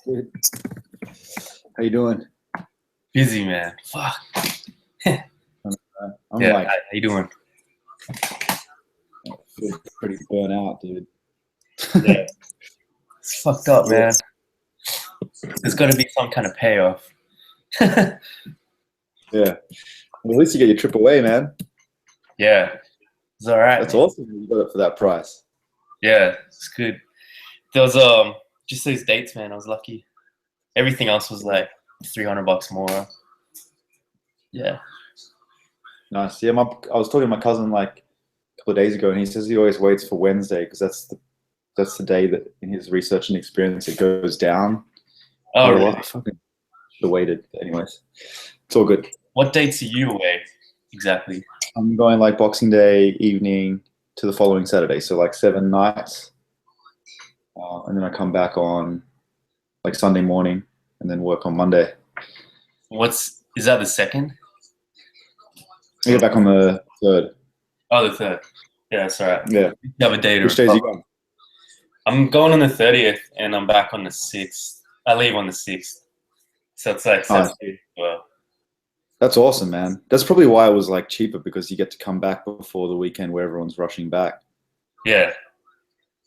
Dude, how you doing? Busy, man. Fuck. I'm Yeah, like how you doing? feel pretty burnt out, dude. Yeah. It's fucked up, man. There's got to be some kind of payoff. Yeah. Well, at least you get your trip away, man. Yeah, it's all right. That's Man. awesome. You got it for that price. Yeah, it's good. There was just those dates, man. I was lucky. Everything else was like $300 more. Yeah. Nice. Yeah, I was talking to my cousin like a couple of days ago, and he says he always waits for Wednesday because that's the day that in his research and experience it goes down. Oh, Oh, really? well, I fucking should have waited. Anyways, it's all good. What dates are you away exactly? I'm going like Boxing Day evening to the following Saturday, so like 7 nights, and then I come back on like Sunday morning, and then work on Monday. Is that the second? I get back on the 3rd. Oh, the third. Yeah, that's all right. Yeah. You have a day to Which days are you recover. going? I'm going on the 30th, and I'm back on the 6th. I leave on the 6th, so it's like Nice. 7 days. Well, That's awesome, man. That's probably why it was like cheaper because you get to come back before the weekend where everyone's rushing back. yeah.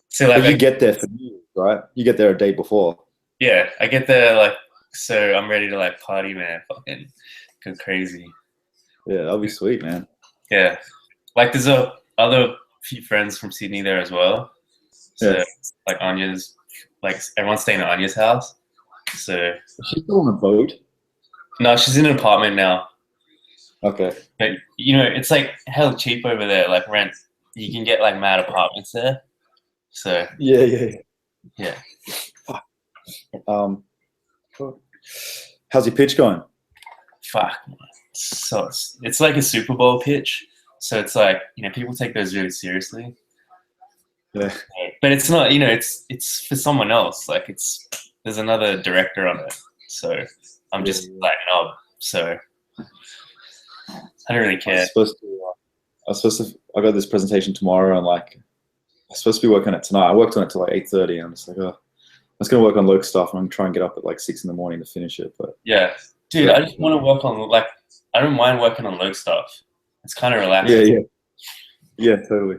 So like, But you get there for New Year's, right? You get there a day before. yeah, I get there like, so I'm ready to like party, man. Fucking go crazy. Yeah, that'll be sweet, man. Yeah, like there's other few friends from Sydney there as well. So Yeah. like Anya's, like everyone's staying at Anya's house. So She's still on a boat. no, she's in an apartment now. Okay. But you know, it's like hell cheap over there. Like rent, you can get like mad apartments there. So Yeah. yeah. How's your pitch going? Fuck, man. So it's like a Super Bowl pitch. So it's like, you know, people take those really seriously. Yeah. But it's not, you know, it's for someone else. Like there's another director on it. So I'm just like knob. So I don't really I care. was supposed to. I got this presentation tomorrow, and like, I'm supposed to be working on it tonight. I worked on it till like 8:30, and I'm just like, oh, I was gonna work on Loke stuff, and I'm trying to get up at like 6 in the morning to finish it. But Yeah. Dude, I just want to work on like I don't mind working on Loke stuff. It's kind of relaxing. Yeah, totally.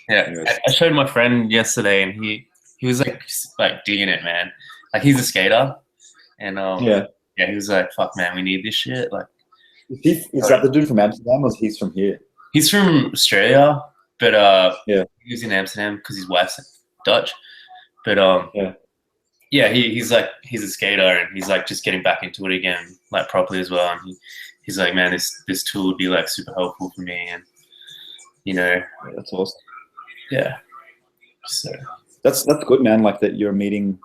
Yeah. Anyways. I showed my friend yesterday and he was like digging it, man. Like he's a skater and Yeah. he was like, fuck man, we need this shit. Like Is that the dude from Amsterdam, or he's from here? he's from Australia, but Yeah. he was in Amsterdam because his wife's Dutch. But he's a skater and he's like just getting back into it again, like properly as well. And he's like, man, this tool would be like super helpful for me, and you know, Yeah, that's awesome. yeah. So That's good, man. Like that you're meeting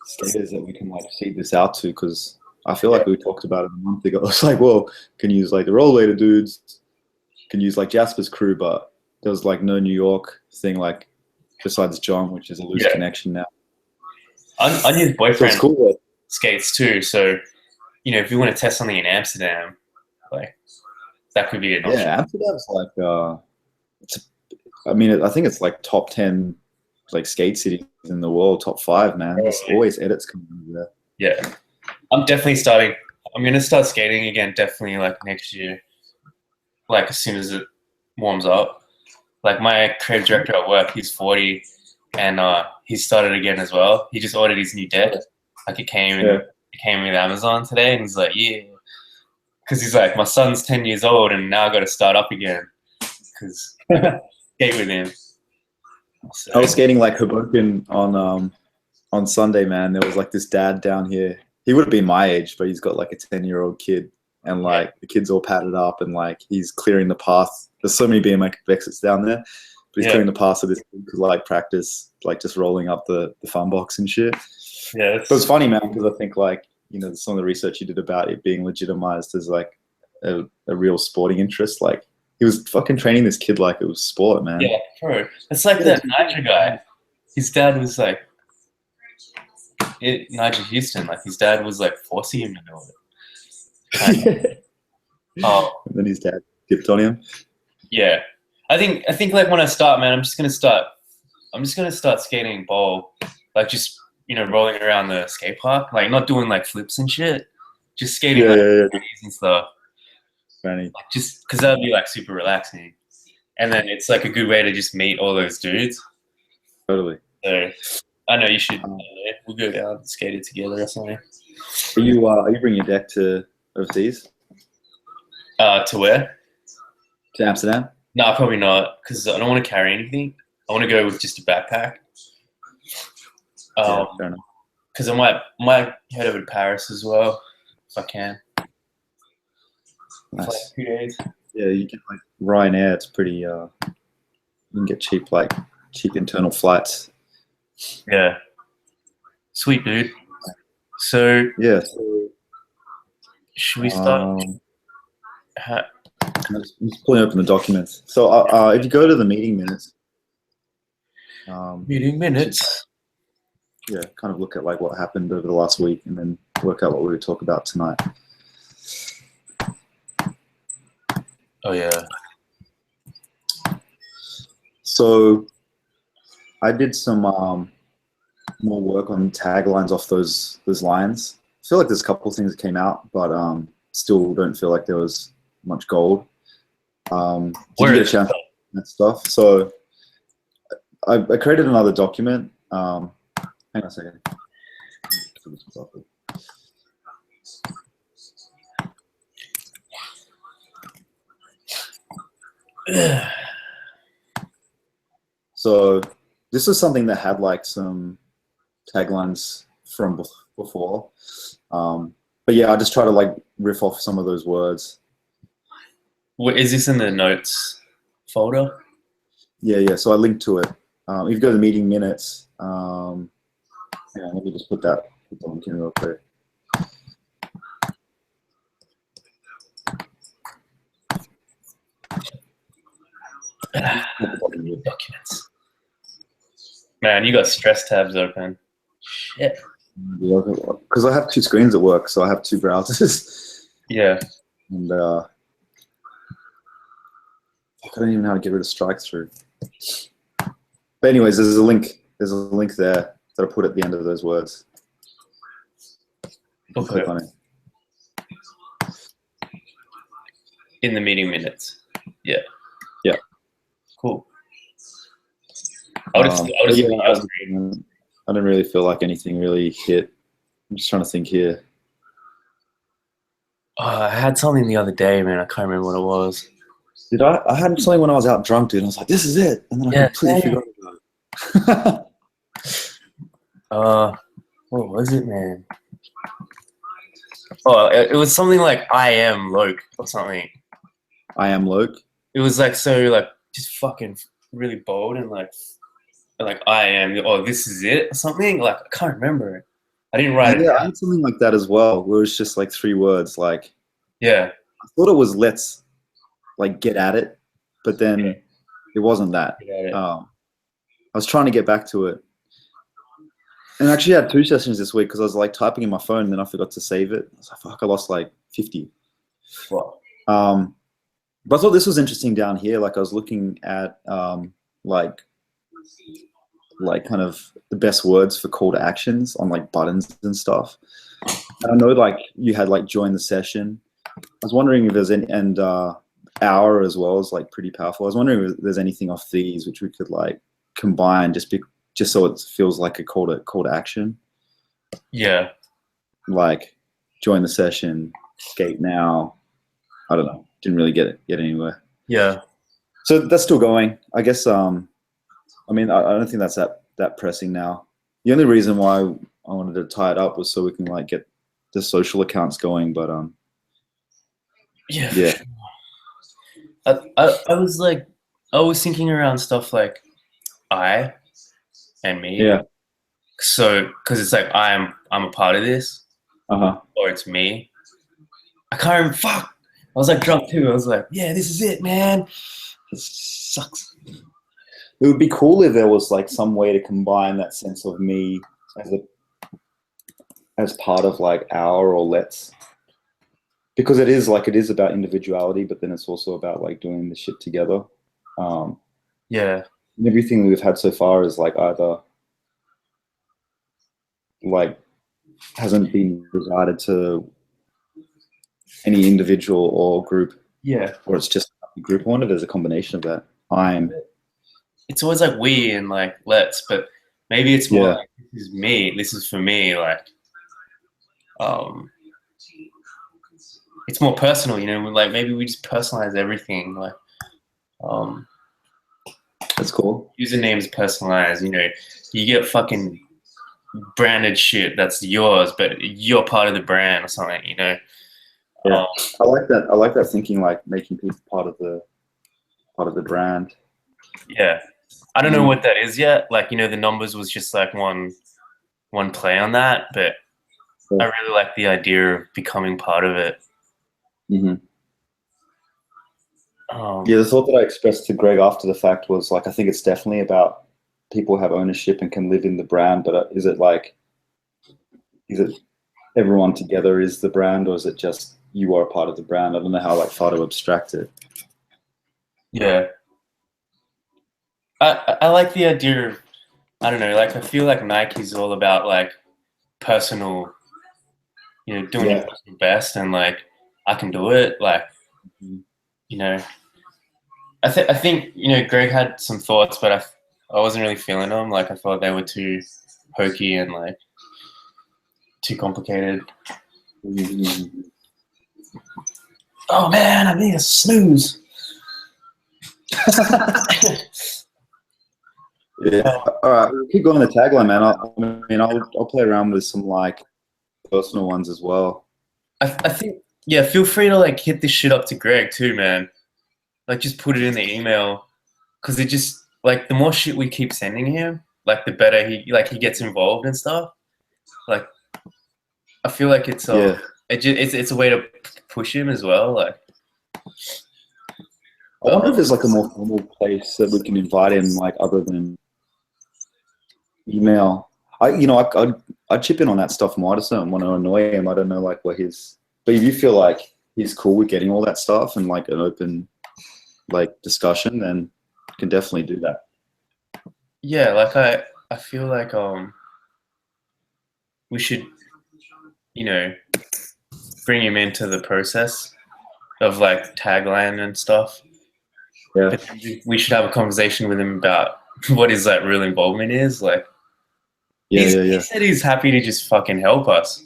skaters that we can like feed this out to, because I feel like we talked about it a month ago. It's like, well, can use like the rollator dudes, can use like Jasper's crew, but there was like no New York thing like besides John, which is a loose connection now. Anya's So boyfriend it's cool. skates too, so you know, if you want to test something in Amsterdam, like that could be an option. Yeah, Amsterdam's like I think it's like top 10 like skate cities in the world, top 5, man. There's always edits coming over there. Yeah, I'm gonna start skating again, definitely like next year, like as soon as it warms up. Like my creative director at work, he's 40, and he started again as well. He just ordered his new deck. Like it came with Amazon today, and he's like, yeah, because he's like, my son's 10 years old, and now I got to start up again because skate with him. So, I was skating like Hoboken on Sunday, man. There was like this dad down here. He would have been my age, but he's got like a 10-year-old kid, and like the kid's all padded up, and like he's clearing the path. There's so many BMX exits down there, but he's clearing the path so this kid could like practice, like just rolling up the fun box and shit. Yeah, but it's funny, man, because I think like, you know, some of the research you did about it being legitimized as like a real sporting interest, like he was fucking training this kid like it was sport, man. Yeah, bro. It's like that Niger guy. His dad was like, Nigel Houston, like his dad was like forcing him to do it. And then his dad tipped on him. Yeah. I think like when I start, man, I'm just gonna start skating bowl, like just rolling around the skate park, like not doing like flips and shit, just skating Yeah, like yeah, yeah. and stuff, Funny. just because that'd be like super relaxing. And then it's like a good way to just meet all those dudes. Totally. So I know you should. We'll go down and skate it together or something. Are you bringing your deck to overseas? To where? To Amsterdam? No, probably not, because I don't want to carry anything. I want to go with just a backpack. Yeah, fair enough. Because I might head over to Paris as well if I can. Nice. For like 2 days. Yeah, you get like Ryanair. It's pretty. You can get cheap internal flights. Yeah. Sweet, dude. So Yeah. should we start? I'm just pulling open the documents. So if you go to the meeting minutes, Meeting minutes. yeah, kind of look at like what happened over the last week, and then work out what we would talk about tonight. Oh yeah. So I did some more work on taglines off those lines. I feel like there's a couple of things that came out, but still don't feel like there was much gold. Did you get a chance to that stuff? So I created another document. Hang on a second. So this is something that had like some taglines from before. But yeah, I just try to like riff off some of those words. Is this in the notes folder? Yeah. So I linked to it. If you go to the meeting minutes, yeah, let me just put that link in real quick. Documents. Man, you got stress tabs open. Shit. Because I have two screens at work, so I have two browsers. Yeah. And I don't even know how to get rid of strike through. But anyways, there's a link. There's a link there that I put at the end of those words. Okay. Click on it. In the meeting minutes. Yeah. Yeah. Cool. I don't really feel like anything really hit. I'm just trying to think here. I had something the other day, man. I can't remember what it was. Did I? I had something when I was out drunk, dude. And I was like, "This is it," and then I completely forgot about it. What was it, man? Oh, it was something like "I am Loke" or something. I am Loke. It was like so, like just fucking really bold and like I am. Oh, this is it or something. Like I can't remember it. I didn't write it. Yeah, I had something like that as well. Where it was just like 3 words. Like, yeah, I thought it was "let's like get at it," but then it wasn't that. I was trying to get back to it, and I actually had 2 sessions this week because I was like typing in my phone and then I forgot to save it. I was like, "Fuck!" I lost like 50. Wow. But I thought this was interesting down here. Like I was looking at like kind of the best words for call to actions on like buttons and stuff. And I know like you had like join the session. I was wondering if there's any, and hour as well is like pretty powerful. I was wondering if there's anything off these which we could like combine just so it feels like a call to action. Yeah. Like join the session, skate now. I don't know. Didn't really get anywhere. Yeah. So that's still going. I guess. I mean, I don't think that's that pressing now. The only reason why I wanted to tie it up was so we can like get the social accounts going. But yeah. Yeah. I was thinking around stuff like I and me. Yeah. So because it's like I'm a part of this. Or it's me. I can't remember. Fuck. I was like drunk too. I was like, yeah, this is it, man. This sucks. It would be cool if there was like some way to combine that sense of me as part of like our or let's, because it is about individuality, but then it's also about like doing the shit together. Yeah. Everything we've had so far is like either like hasn't been decided to any individual or group, Yeah. or it's just a group. I wonder if there's a combination of that. I'm. It's always like we and like let's, but maybe it's more Yeah. like this is me. This is for me. Like, um, it's more personal, you know. Like maybe we just personalize everything. Like, um, That's cool. usernames personalized. You know, you get fucking branded shit that's yours, but you're part of the brand or something. You know. Yeah, Um, I like that. I like that thinking, like making people part of the brand. yeah. I don't know what that is yet. Like, you know, the numbers was just like one play on that, but I really like the idea of becoming part of it. Mm-hmm. Um, Yeah, the thought that I expressed to Greg after the fact was like, I think it's definitely about people have ownership and can live in the brand, but is it everyone together is the brand, or is it just you are a part of the brand? I don't know how like far to abstract it. yeah. I like the idea of, I don't know, like I feel like Nike's all about like personal, you know, doing your Yeah. personal best and like I can do it. Like, you know, I think, you know, Greg had some thoughts, but I wasn't really feeling them. Like I thought they were too hokey and like too complicated. Mm-hmm. Oh man, I need a snooze. Yeah. All right. We'll keep going the tagline, man. I'll play around with some like personal ones as well. I think, yeah, feel free to like hit this shit up to Greg too, man. Like just put it in the email because it just like the more shit we keep sending him, like the better he gets involved and stuff. Like I feel like Yeah. it's a way to push him as well. Like, I wonder if there's like a more formal place that we can invite him, like other than email. I'd chip in on that stuff more. I just don't want to annoy him. I don't know like what his. But if you feel like he's cool with getting all that stuff and like an open like discussion, then you can definitely do that. yeah, like I feel like we should, you know, bring him into the process of like tagline and stuff. Yeah. But we should have a conversation with him about what his like real involvement is. Like Yeah. he Yeah. said he's happy to just fucking help us.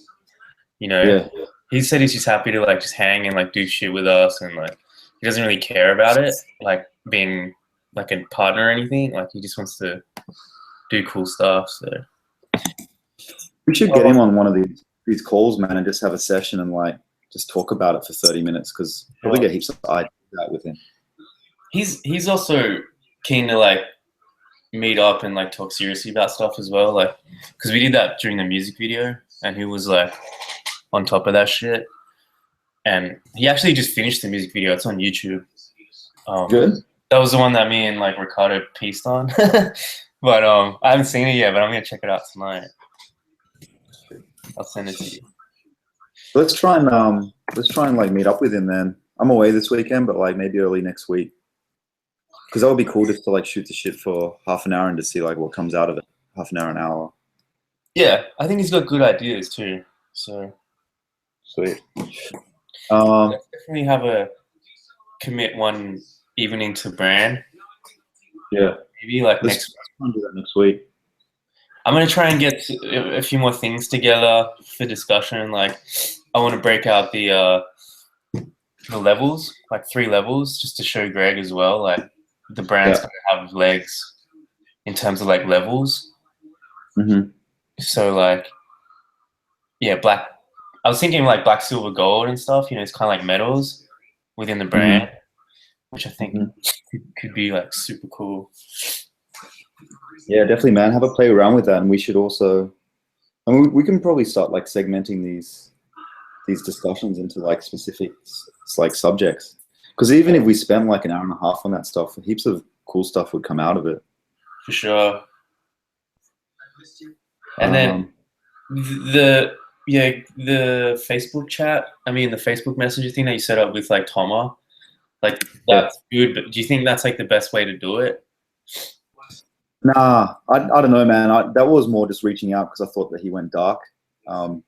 You know, Yeah. he said he's just happy to like just hang and like do shit with us, and like he doesn't really care about it, like being like a partner or anything. Like he just wants to do cool stuff. So We should get him on one of these calls, man, and just have a session and like just talk about it for 30 minutes because probably get heaps of ideas out with him. he's also keen to like meet up and like talk seriously about stuff as well. Like because we did that during the music video, and he was like on top of that shit. And he actually just finished the music video. It's on YouTube. Good. That was the one that me and like Ricardo pieced on. But I haven't seen it yet, but I'm gonna check it out tonight. I'll send it to you. Let's try and like meet up with him then. I'm away this weekend, but like maybe early next week. Because that would be cool just to like shoot the shit for half an hour and to see like what comes out of it. Half an hour, an hour. Yeah, I think he's got good ideas too. So Sweet. let's definitely have a commit one evening to brand. Yeah. Maybe like Let's do that next week. I'm gonna try and get a few more things together for discussion. Like I want to break out the levels, like 3 levels, just to show Greg as well. Like the brand's gonna have legs in terms of like levels. Mm-hmm. So like, yeah, black. I was thinking like black, silver, gold and stuff. You know, it's kind of like metals within the brand, which I think could be like super cool. Yeah, definitely, man. Have a play around with that, and we should also. I mean, we can probably start like segmenting these discussions into like specific like subjects. Because even if we spent like an hour and a half on that stuff, heaps of cool stuff would come out of it. For sure. And then the Facebook chat. I mean, the Facebook Messenger thing that you set up with like Toma, like that's good. But do you think that's like the best way to do it? Nah, I don't know, man. That was more just reaching out because I thought that he went dark. But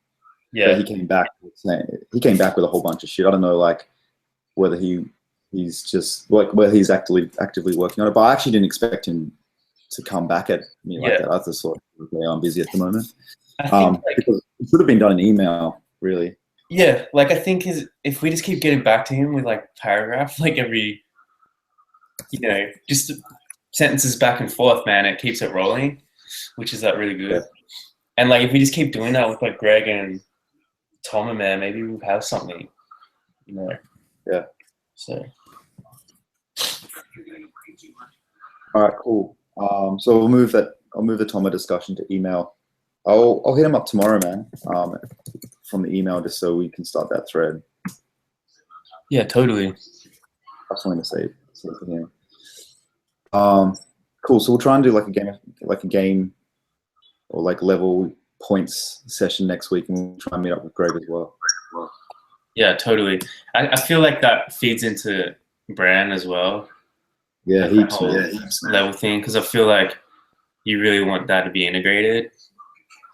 Yeah, he came back. He came back with a whole bunch of shit. I don't know, like whether he's just like whether he's actively working on it. But I actually didn't expect him to come back at me like yeah. that. I just thought, okay, I'm busy at the moment. I think like Because it should have been done in email, really. yeah, like I think is if we just keep getting back to him with like paragraph, like every just sentences back and forth, man, it keeps it rolling, which is like really Yeah. good. And like if we just keep doing that with like Greg and Tom and man, maybe we'll have something, you know. Yeah. So All right, cool. So I'll move the Toma discussion to email. I'll hit him up tomorrow, man. From the email, just so we can start that thread. yeah, totally. That's something to say to him. Cool. So we'll try and do like a game, or like level points session next week, and we'll try and meet up with Greg as well. Yeah, totally. I feel like that feeds into brand as well. Yeah, Like heaps, whole man. level thing, because I feel like you really want that to be integrated.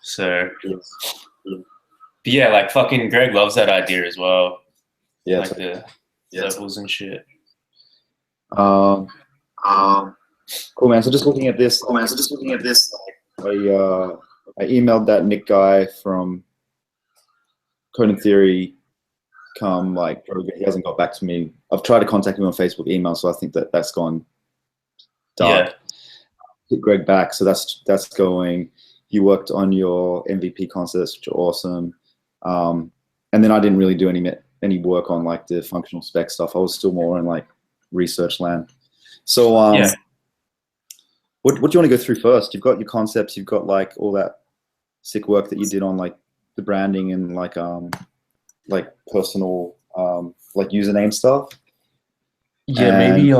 So but yeah, like fucking Greg loves that idea as well. Yeah. Like the levels and shit. Cool, man. So just looking at this, I emailed that Nick guy from Code and Theory. He hasn't got back to me. I've tried to contact him on Facebook email, so I think that's gone dark. Yeah. Hit Greg back, so that's going. You worked on your MVP concepts, which are awesome. And then I didn't really do any work on like the functional spec stuff. I was still more in like research land. So Yeah. what do you want to go through first? You've got your concepts, you've got like all that sick work that you did on like the branding and like personal like username stuff. Yeah, And maybe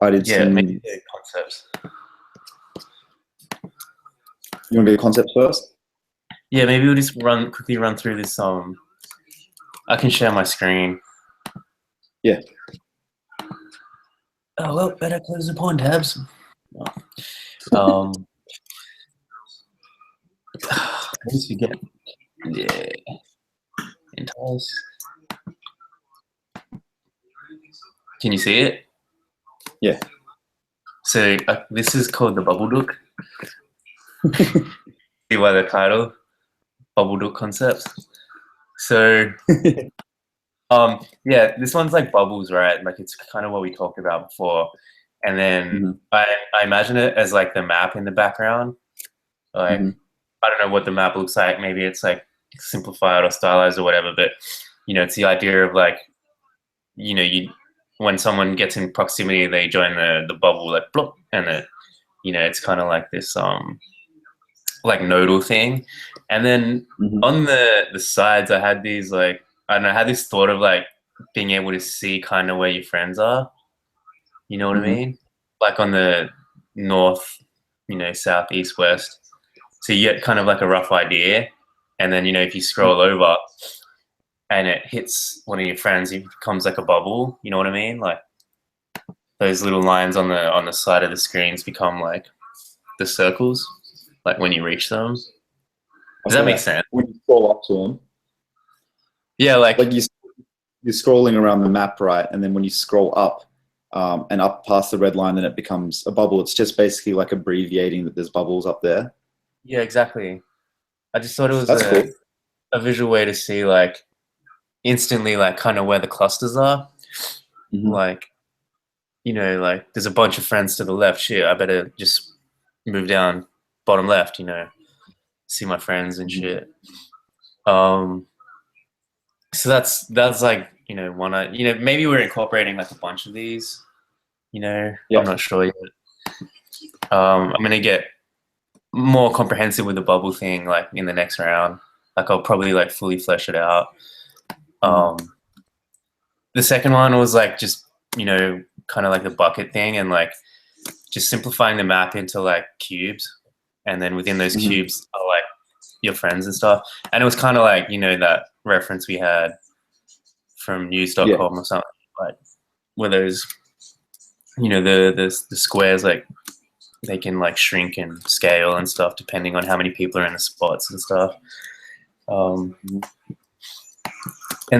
I did some. maybe the concepts. You want to do your concepts first? Yeah, maybe we'll just quickly run through this. I can share my screen. Yeah. Oh well, better close the pawn tabs. I always forget. Yeah. Entice. Can you see it? Yeah. So this is called the bubble duck. See why the title? Bubble duck concepts. So yeah, this one's like bubbles, right? Like it's kind of what we talked about before. And then I imagine it as like the map in the background. Like I don't know what the map looks like. Maybe it's like simplified or stylized or whatever, but it's the idea of like, when someone gets in proximity, they join the bubble, like blop, and it's kind of like this like nodal thing. And then on the sides, I had these like I don't know, I had this thought of like being able to see kind of where your friends are. You know what I mean? Like on the north, south, east, west. So you get kind of like a rough idea, and then if you scroll over and it hits one of your friends, it becomes like a bubble. You know what I mean? Like those little lines on the side of the screens become like the circles. Like when you reach them. Does that make sense? When you scroll up to them, yeah, like you're scrolling around the map, right? And then when you scroll up and up past the red line, then it becomes a bubble. It's just basically like abbreviating that there's bubbles up there. Yeah, exactly. I just thought it was cool. a visual way to see like instantly like kind of where the clusters are. Like, like there's a bunch of friends to the left. Shit, I better just move down bottom left, see my friends and shit. So that's like, one maybe we're incorporating like a bunch of these, I'm not sure yet. I'm gonna get more comprehensive with the bubble thing like in the next round. Like I'll probably like fully flesh it out. The second one was like just kind of like the bucket thing and like just simplifying the map into like cubes, and then within those cubes are like your friends and stuff. And it was kind of like that reference we had from news.com or something, like where those the squares, like they can like shrink and scale and stuff depending on how many people are in the spots and stuff. And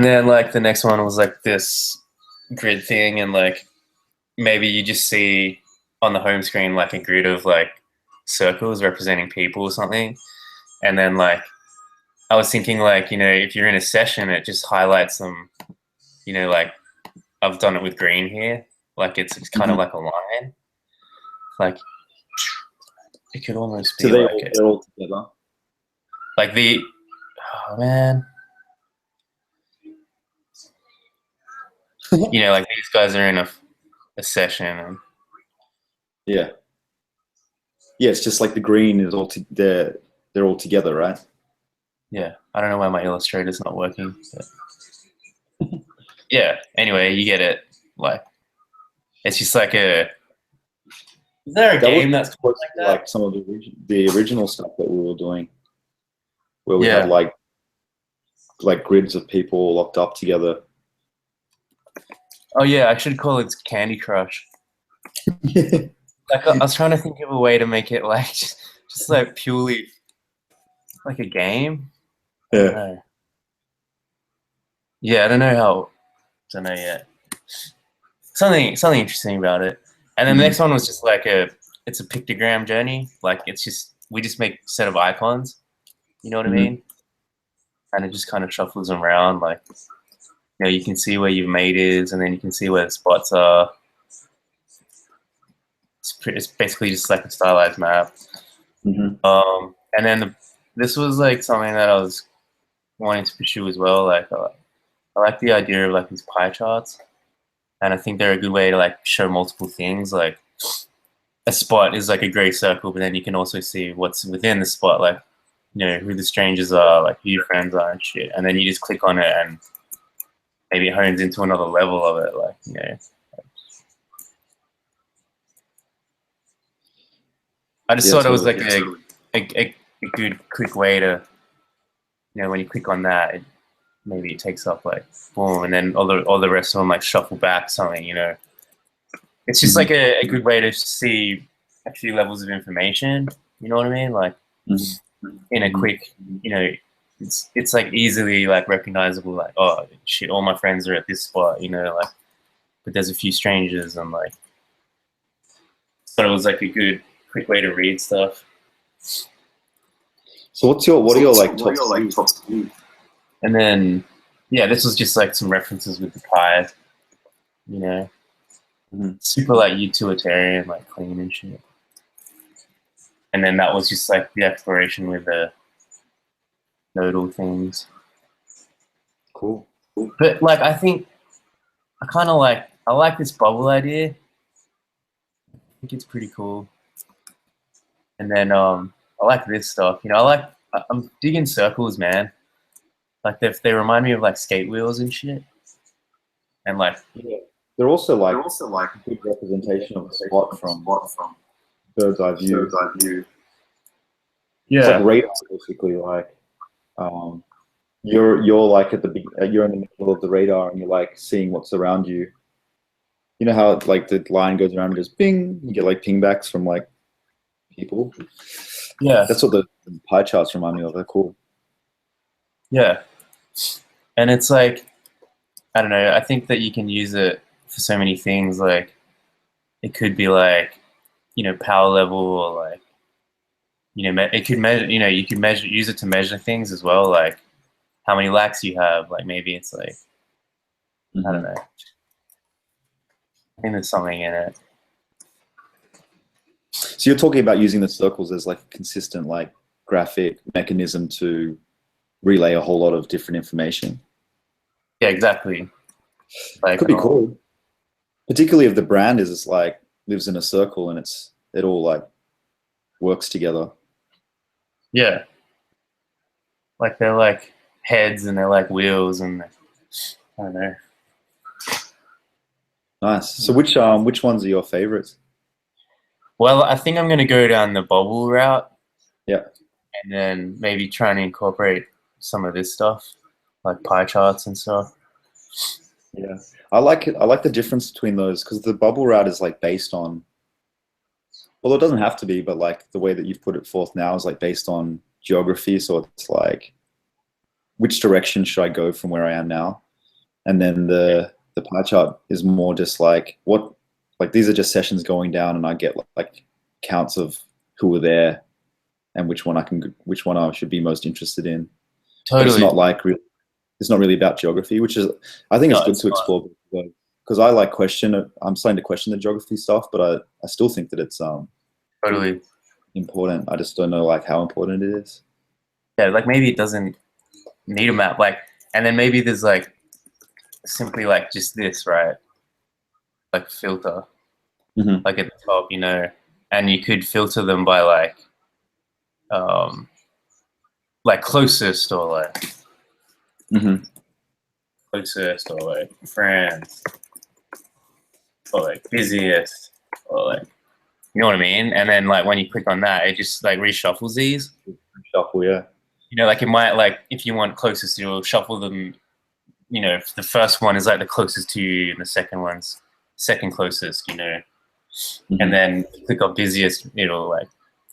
then like the next one was like this grid thing, and like maybe you just see on the home screen like a grid of like circles representing people or something. And then like I was thinking like, if you're in a session, it just highlights them, like I've done it with green here. Like it's kind of like a line. Like it could almost be So like they're all together. like oh man. Like these guys are in a session and Yeah. Yeah, it's just like the green is they're all together, right? yeah. I don't know why my Illustrator's not working. But yeah. Anyway, you get it. Like it's just like is there a game that's like that? Like some of the original stuff that we were doing, where we had like grids of people locked up together. Oh yeah, I should call it Candy Crush. Like I was trying to think of a way to make it like just like purely like a game. Yeah. Yeah, I don't know how. Don't know yet. Something interesting about it. And then the next one was just like it's a pictogram journey. Like we just make a set of icons. You know what I mean? And it just kind of shuffles them around. Like you can see where your mate is, and then you can see where the spots are. It's basically just like a stylized map. And then this was like something that I was wanting to pursue as well. Like I like the idea of like these pie charts, and I think they're a good way to like show multiple things. Like a spot is like a gray circle, but then you can also see what's within the spot, like who the strangers are, like who your friends are and shit. And then you just click on it, and maybe it hones into another level of it, like I just thought it was like a good quick way to, when you click on that, maybe it takes up like boom, and then all the rest of them like shuffle back something. It's just like a good way to see a few levels of information. You know what I mean? Like in a quick, it's like easily like recognizable. Like oh shit, all my friends are at this spot. Like but there's a few strangers, and like thought it was like a good quick way to read stuff. So what are your like top three? And then this was just like some references with the pie, super like utilitarian, like clean and shit. And then that was just like the exploration with the nodal things. Cool. But like I think I like this bubble idea. I think it's pretty cool. And then I like this stuff. I'm digging circles, man. Like they remind me of like skate wheels and shit. And like they're also like a good representation of a spot from bird's eye view. Yeah. It's like radar, basically. Like you're like you're in the middle of the radar, and you're like seeing what's around you. You know how like the line goes around and just ping, you get like ping backs from like people. Yeah. That's what the pie charts remind me of. They're cool. Yeah. And it's like, I don't know, I think that you can use it for so many things. Like it could be like, power level, or like, it could measure, you could use it to measure things as well. Like how many lakhs you have. Like maybe it's like, I don't know. I think there's something in it. So you're talking about using the circles as like a consistent like graphic mechanism to relay a whole lot of different information. Yeah, exactly. Like could be cool, particularly if the brand is like lives in a circle and it all like works together. Yeah, like they're like heads and they're like wheels, and I don't know. Nice. So which ones are your favorites? Well, I think I'm going to go down the bubble route. Yeah. And then maybe try and incorporate some of this stuff, like pie charts and stuff. Yeah, I like it. I like the difference between those because the bubble route is like based on, well, it doesn't have to be, but like the way that you've put it forth now is like based on geography. So it's like, which direction should I go from where I am now? And then the pie chart is more just like what, like these are just sessions going down, and I get like counts of who were there and which one I should be most interested in. But it's Totally. not like it's not really about geography, which is I think it's No, good it's to not. explore because I like question it. I'm starting to question the geography stuff, but I still think that it's Totally. important. I just don't know like how important it is. Yeah, like maybe it doesn't need a map. Like, and then maybe there's like simply like just this, right? Like filter, Hmm. like at the top, you know, and you could filter them by um, like closest or like Hmm. closest or like friends or like busiest or like you know what I mean? And then like when you click on that, it just like reshuffles these. Shuffle, yeah. You know, like it might like if you want closest, you'll shuffle them. You know, if the first one is like the closest to you, and the second one's second closest. You know, and Hmm. then click on busiest, it'll like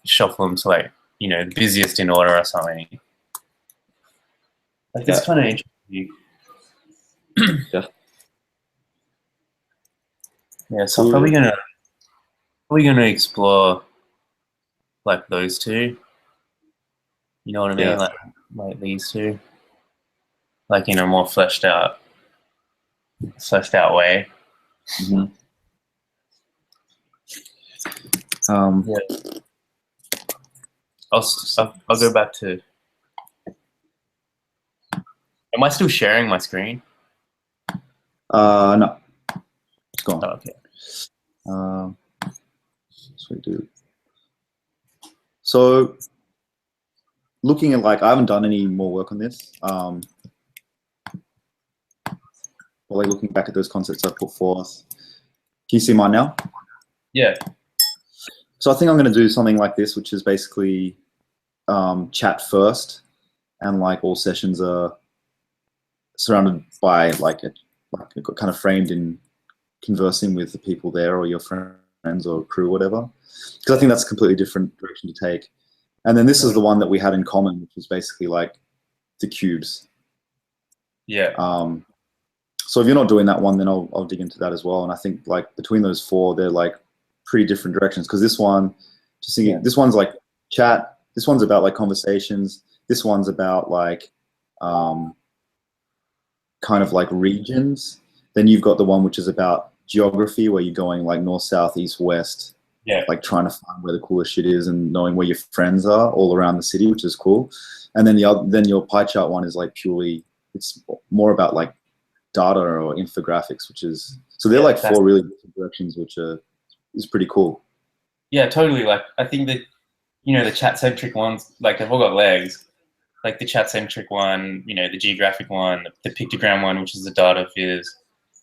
shuffle them to like busiest in order or something. Like it's Yeah, kind of interesting. yeah. Yeah, so I'm Cool. probably gonna explore like those two. You know what I mean? Yeah. Like these two, like in a more fleshed out way. Hmm. Um, Yeah, I'll go back to. Am I still sharing my screen? no, it's gone. Oh, okay. Um, so we do. So looking at like I haven't done any more work on this. But like looking back at those concepts I put forth. Can you see mine now? Yeah. So I think I'm going to do something like this, which is basically chat first, and like all sessions are surrounded by like kind of framed in conversing with the people there or your friends or crew, or whatever. Because I think that's a completely different direction to take. And then this is the one that we had in common, which was basically like the cubes. Yeah. So if you're not doing that one, then I'll dig into that as well. And I think like between those four, they're like pretty different directions. Because this one, just thinking, this one's like chat. This one's about like conversations. This one's about like um, kind of like regions. Then you've got the one which is about geography, where you're going like north, south, east, west, Yeah. like trying to find where the coolest shit is and knowing where your friends are all around the city, which is cool. And then then your pie chart one is like purely, it's more about like data or infographics, which is, so they're Yeah. like four really different directions, which is pretty cool. Yeah. Totally. Like I think that the chat centric ones, like they've all got legs. Like the chat centric one, the geographic one, the pictogram one, which is the data viz,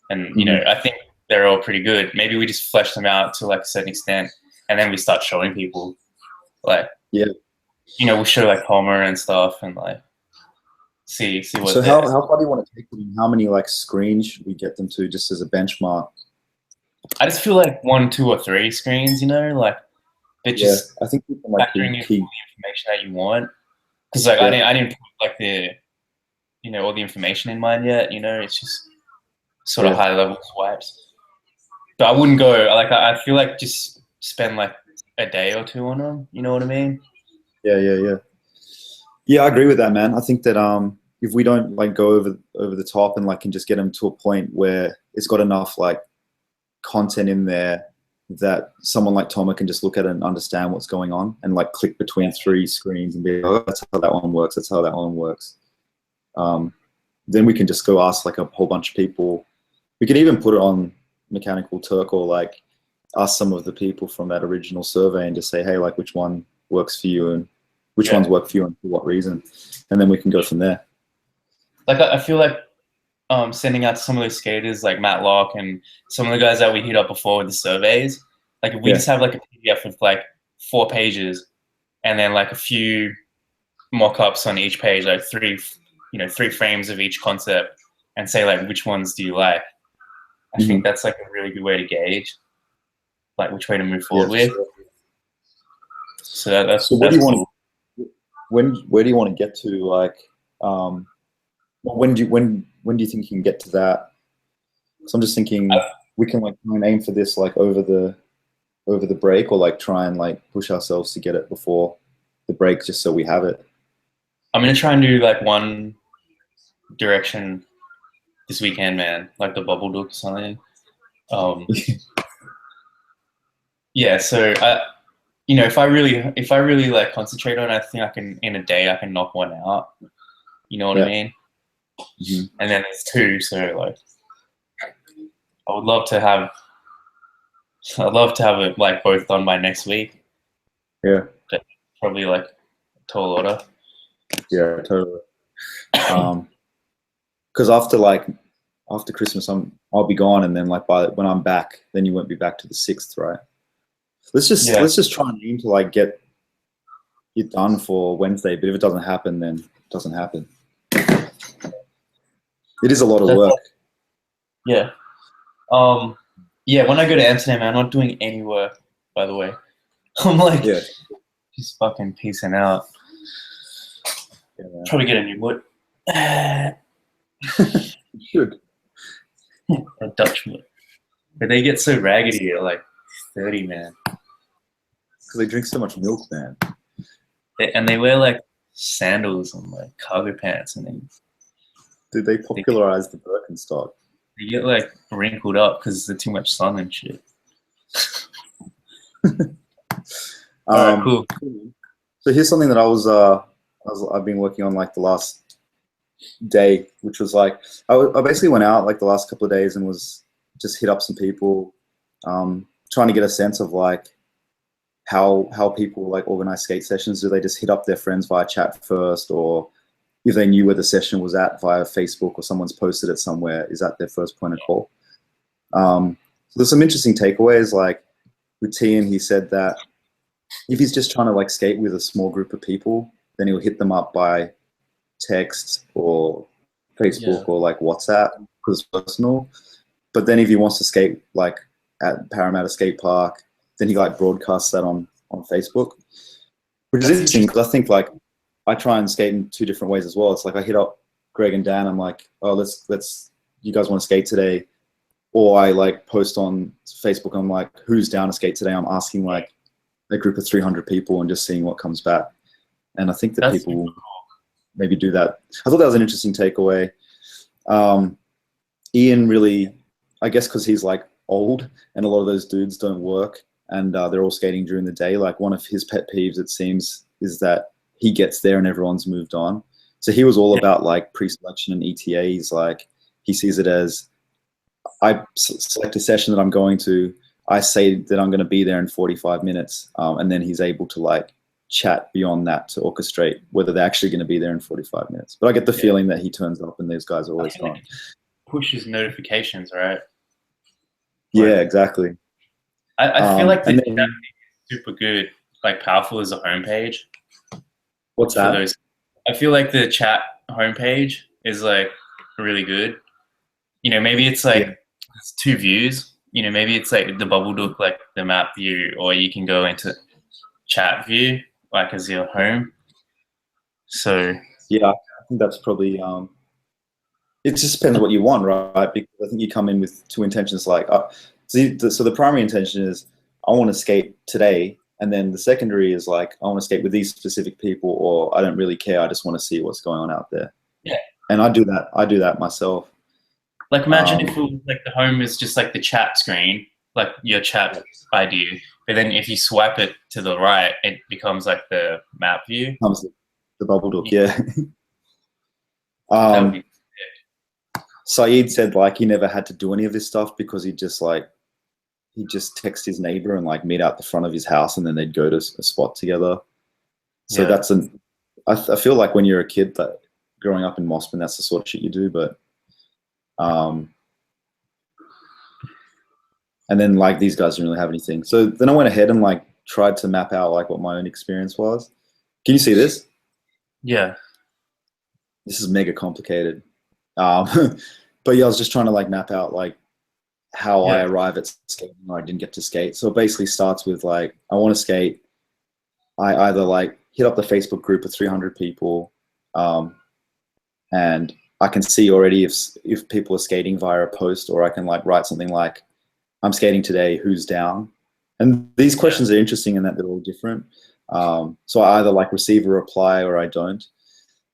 and Hmm. I think they're all pretty good. Maybe we just flesh them out to like a certain extent, and then we start showing people, like Yeah. we'll show like Homer and stuff, and like see So what they're. how far do you want to take them? How many like screens should we get them to just as a benchmark? I just feel like one, two, or three screens, like, but Yeah, just I think we can like factoring in all key. the information that you want, because like Yeah, I didn't put like the all the information in mind yet. It's just sort of yeah, high level swipes. But I wouldn't go like I feel like just spend like a day or two on them. You know what I mean? yeah. Yeah, I agree with that, man. I think that if we don't like go over the top and like can just get them to a point where it's got enough like content in there that someone like Toma can just look at it and understand what's going on and like click between three screens and be like, oh, that's how that one works. That's how that one works. Um, then we can just go ask like a whole bunch of people. We could even put it on Mechanical Turk or like ask some of the people from that original survey and just say, hey, like which one works for you and which Yeah. ones work for you and for what reason, and then we can go from there. Like I feel like sending out to some of those skaters like Matt Locke and some of the guys that we hit up before with the surveys. Like if we Yeah, just have like a PDF with like 4 pages and then like a few mock-ups on each page, like three frames of each concept, and say like which ones do you like. I think that's like a really good way to gauge like which way to move forward with. Sure. So that's so what do you cool. want? Where do you want to get to? Like, when do you think you can get to that? So I'm just thinking we can like try and aim for this like over the break, or like try and like push ourselves to get it before the break, just so we have it. I'm gonna try and do like one direction this weekend, man, like the bubble duck or something. Yeah, so if I really like concentrate on it, I think I can in a day I can knock one out. You know what I mean? Mm-hmm. And then there's two, so like I would love to have it like both done by next week. Yeah. But probably like tall order. Yeah, totally. Because after Christmas, I'll be gone, and then like when I'm back, then you won't be back to the 6th, right? Let's just try and aim to like get it done for Wednesday. But if it doesn't happen, then it doesn't happen. It is a lot of work. Yeah. Yeah. When I go to Amsterdam, I'm not doing any work. By the way, I'm like just fucking peacing out. Yeah, probably get a new wood. You should. A Dutch wood. But they get so raggedy at like 30, man. Because they drink so much milk, man. And they wear like sandals and like cargo pants, and they popularized the Birkenstock. They get like wrinkled up because there's too much sun and shit. Alright, cool. So here's something that I've been working on like the last day, which was like I basically went out like the last couple of days and was just hit up some people, trying to get a sense of like how people like organize skate sessions. Do they just hit up their friends via chat first, or if they knew where the session was at via Facebook or someone's posted it somewhere, is that their first point of call? So there's some interesting takeaways. Like with Tian, he said that if he's just trying to like skate with a small group of people, then he'll hit them up by text or Facebook or like WhatsApp because it's personal. But then if he wants to skate like at Parramatta Skate Park, then he like broadcasts that on Facebook, which is interesting because I think like I try and skate in two different ways as well. It's like I hit up Greg and Dan. I'm like, oh, let's you guys want to skate today? Or I like post on Facebook. I'm like, who's down to skate today? I'm asking like a group of 300 people and just seeing what comes back. And I think that people will maybe do that. I thought that was an interesting takeaway. Ian really, I guess because he's like old and a lot of those dudes don't work and they're all skating during the day. Like one of his pet peeves, it seems, is that he gets there and everyone's moved on. So he was all about like pre-selection and ETAs. Like he sees it as, I select a session that I'm going to, I say that I'm going to be there in 45 minutes. And then he's able to like chat beyond that to orchestrate whether they're actually going to be there in 45 minutes. But I get the feeling that he turns up and those guys are always gone. Like pushes notifications, right? Yeah, exactly. I feel like the chat is super good, like powerful as a homepage. What's that? I feel like the chat homepage is like really good. You know, maybe it's like it's two views. You know, maybe it's like the bubble duck, like the map view, or you can go into chat view, like as your home. So yeah, I think that's probably it just depends what you want, right? Because I think you come in with two intentions. Like, so the primary intention is I want to skate today, and then the secondary is like I want to skate with these specific people, or I don't really care. I just want to see what's going on out there. Yeah, and I do that myself. Like imagine if it was like the home is just like the chat screen, like your chat ID, but then if you swipe it to the right, it becomes like the map view. Comes the bubble duck, yeah. Saeed said like he never had to do any of this stuff because he just text his neighbor and like meet out the front of his house, and then they'd go to a spot together. So that's I feel like when you're a kid, that growing up in Mossman, that's the sort of shit you do. But and then like these guys didn't really have anything. So then I went ahead and like tried to map out like what my own experience was. Can you see this? Yeah. This is mega complicated. but yeah, I was just trying to like map out like how I Yeah. arrive at skating or I didn't get to skate. So it basically starts with like, I want to skate. I either like hit up the Facebook group of 300 people, and I can see already if people are skating via a post, or I can like write something like, I'm skating today, who's down? And these questions are interesting in that they're all different. So I either like receive a reply or I don't.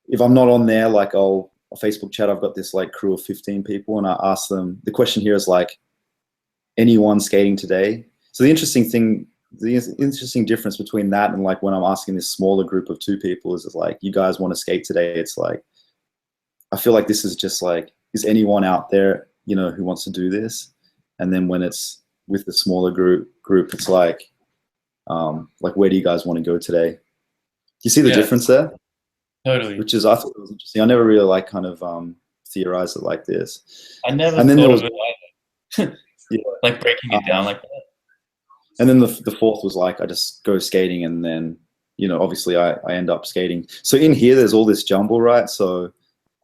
If I'm not on there, like I'll a Facebook chat, I've got this like crew of 15 people, and I ask them, the question here is like, anyone skating today? So the interesting difference between that and like when I'm asking this smaller group of 2 people is like, you guys want to skate today? It's like, I feel like this is just like, is anyone out there, you know, who wants to do this? And then when it's with the smaller group, it's like where do you guys want to go today? Do you see the difference there? Totally. Which is, I thought it was interesting. I never really like kind of theorized it like this. I never And then thought there was, of it either. yeah, Like breaking it down like that. and then the fourth was like, I just go skating, and then, you know, obviously I end up skating. So in here, there's all this jumble, right? So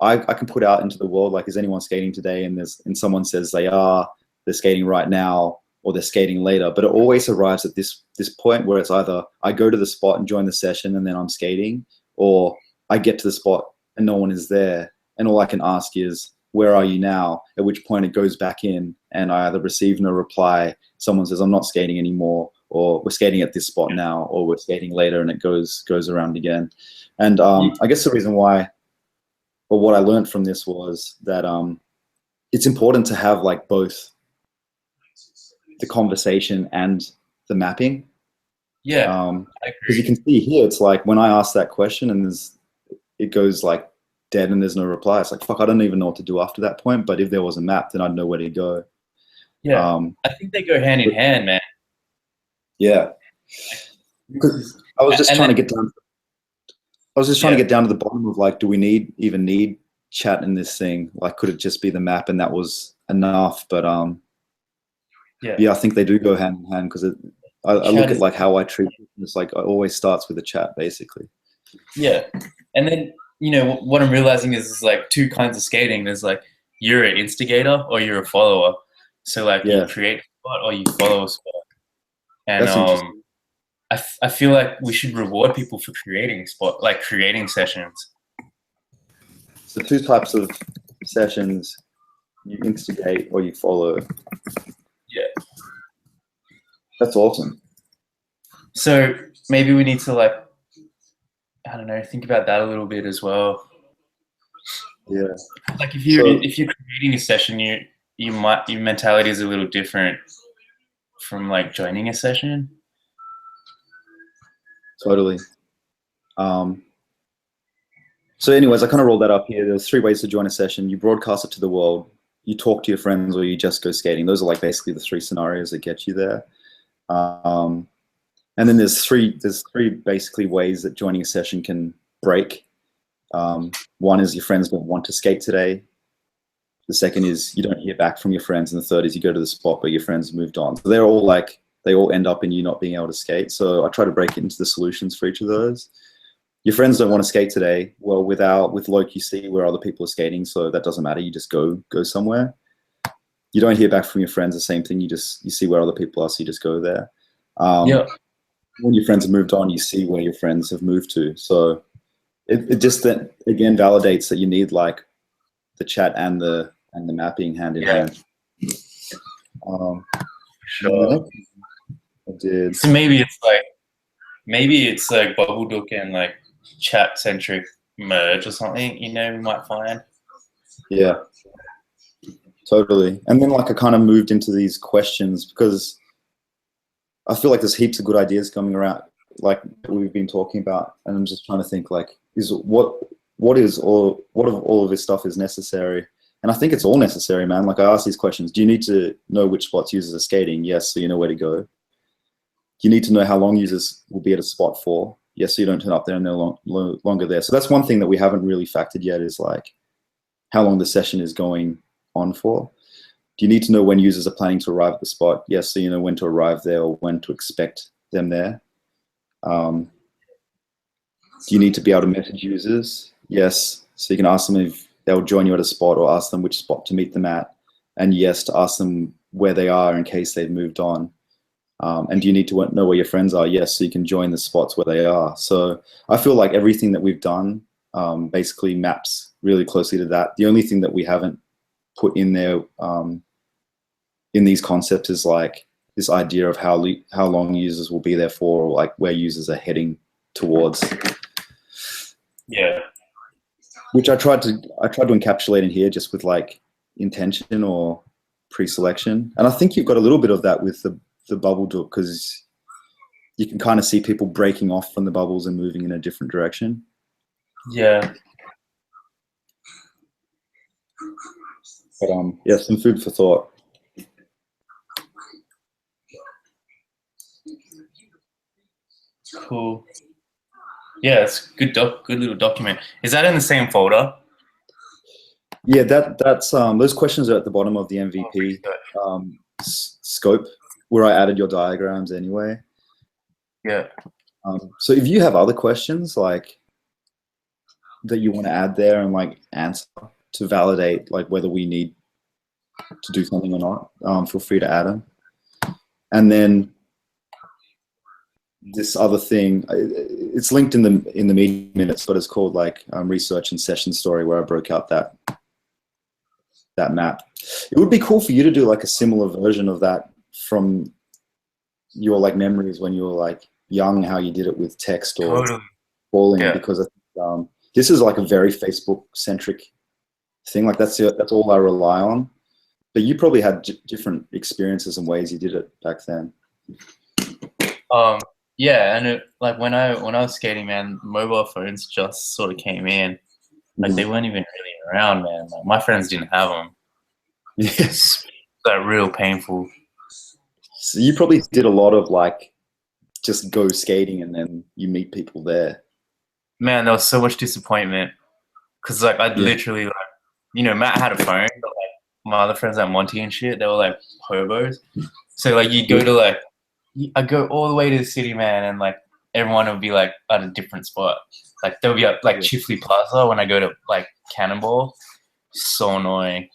I can put out into the world, like, is anyone skating today? And someone says they're skating right now, or they're skating later. But it always arrives at this point where it's either I go to the spot and join the session and then I'm skating, or I get to the spot and no one is there. And all I can ask is, where are you now? At which point it goes back in and I either receive no reply. Someone says, I'm not skating anymore, or we're skating at this spot now, or we're skating later, and it goes around again. And I guess the reason why, or what I learned from this was that it's important to have like both the conversation and the mapping. Yeah, I agree. Because you can see here, it's like when I ask that question and it goes like dead and there's no reply. It's like, fuck, I don't even know what to do after that point. But if there was a map, then I'd know where to go. Yeah, I think they go hand in hand, man. Yeah, because I was just trying to get down. I was just trying to get down to the bottom of like, do we even need chat in this thing? Like, could it just be the map and that was enough? But yeah, I think they do go hand in hand, because I look at like how I treat it. It's like it always starts with a chat, basically. Yeah, and then, you know, what I'm realizing is like 2 kinds of skating. There's like, you're an instigator or you're a follower. So like, you create a spot or you follow a spot. And That's interesting. I feel like we should reward people for creating sessions. So 2 types of sessions: you instigate or you follow. Yeah. That's awesome. So maybe we need to like, I don't know, think about that a little bit as well. Yeah. Like if you're creating a session, your mentality is a little different from like joining a session. Totally. So anyways, I kind of rolled that up here. There's 3 ways to join a session. You broadcast it to the world, you talk to your friends, or you just go skating. Those are like basically the 3 scenarios that get you there. And then there's three basically ways that joining a session can break. One is your friends don't want to skate today. The second is you don't hear back from your friends. And the third is you go to the spot but your friends have moved on. So they're all like, they all end up in you not being able to skate. So I try to break it into the solutions for each of those. Your friends don't want to skate today. Well, with Loke, you see where other people are skating, so that doesn't matter. You just go somewhere. You don't hear back from your friends, the same thing. You see where other people are, so you just go there. When your friends have moved on, you see where your friends have moved to. So it just then again validates that you need like the chat and the mapping hand in hand. Sure. I did. So maybe it's like Bubble Duck and like chat centric merge or something, you know, we might find. Yeah, totally. And then like I kind of moved into these questions because I feel like there's heaps of good ideas coming around, like we've been talking about, and I'm just trying to think like, what of all of this stuff is necessary? And I think it's all necessary, man. Like I ask these questions: do you need to know which spots users are skating? Yes, so you know where to go. You need to know how long users will be at a spot for. Yes, so you don't turn up there and they're longer there. So that's one thing that we haven't really factored yet, is like how long the session is going on for. Do you need to know when users are planning to arrive at the spot? Yes, so you know when to arrive there or when to expect them there. Do you need to be able to message users? Yes, so you can ask them they'll join you at a spot, or ask them which spot to meet them at, and yes, to ask them where they are in case they've moved on. And do you need to know where your friends are? Yes, so you can join the spots where they are. So I feel like everything that we've done basically maps really closely to that. The only thing that we haven't put in there in these concepts is like this idea of how long users will be there for, or like where users are heading towards. Yeah. Which I tried to encapsulate in here just with like intention or pre-selection. And I think you've got a little bit of that with the bubble duck, because you can kind of see people breaking off from the bubbles and moving in a different direction. Yeah. But yeah, some food for thought. Cool. Yeah, it's good little document. Is that in the same folder? Yeah, that's those questions are at the bottom of the MVP scope, where I added your diagrams anyway. Yeah. So if you have other questions like that you want to add there and like answer to validate like whether we need to do something or not, feel free to add them. And then this other thing, it's linked in the meeting minutes, but it's called like research and session story, where I broke out that map. It would be cool for you to do like a similar version of that from your like memories when you were like young, how you did it with text or calling, because I think, this is like a very Facebook centric thing. Like that's all I rely on. But you probably had different experiences and ways you did it back then. Yeah, and like when I was skating, man, mobile phones just sort of came in. Like they weren't even really around, man. Like my friends didn't have them. Yes, that real painful. So you probably did a lot of like just go skating and then you meet people there. Man, there was so much disappointment because like I'd literally like, you know, Matt had a phone, but like my other friends like Monty and shit, they were like hobos. So like you go to like, I go all the way to the city, man, and like everyone would be like at a different spot. Like there would be like Chifley Plaza when I go to like Cannonball. So annoying.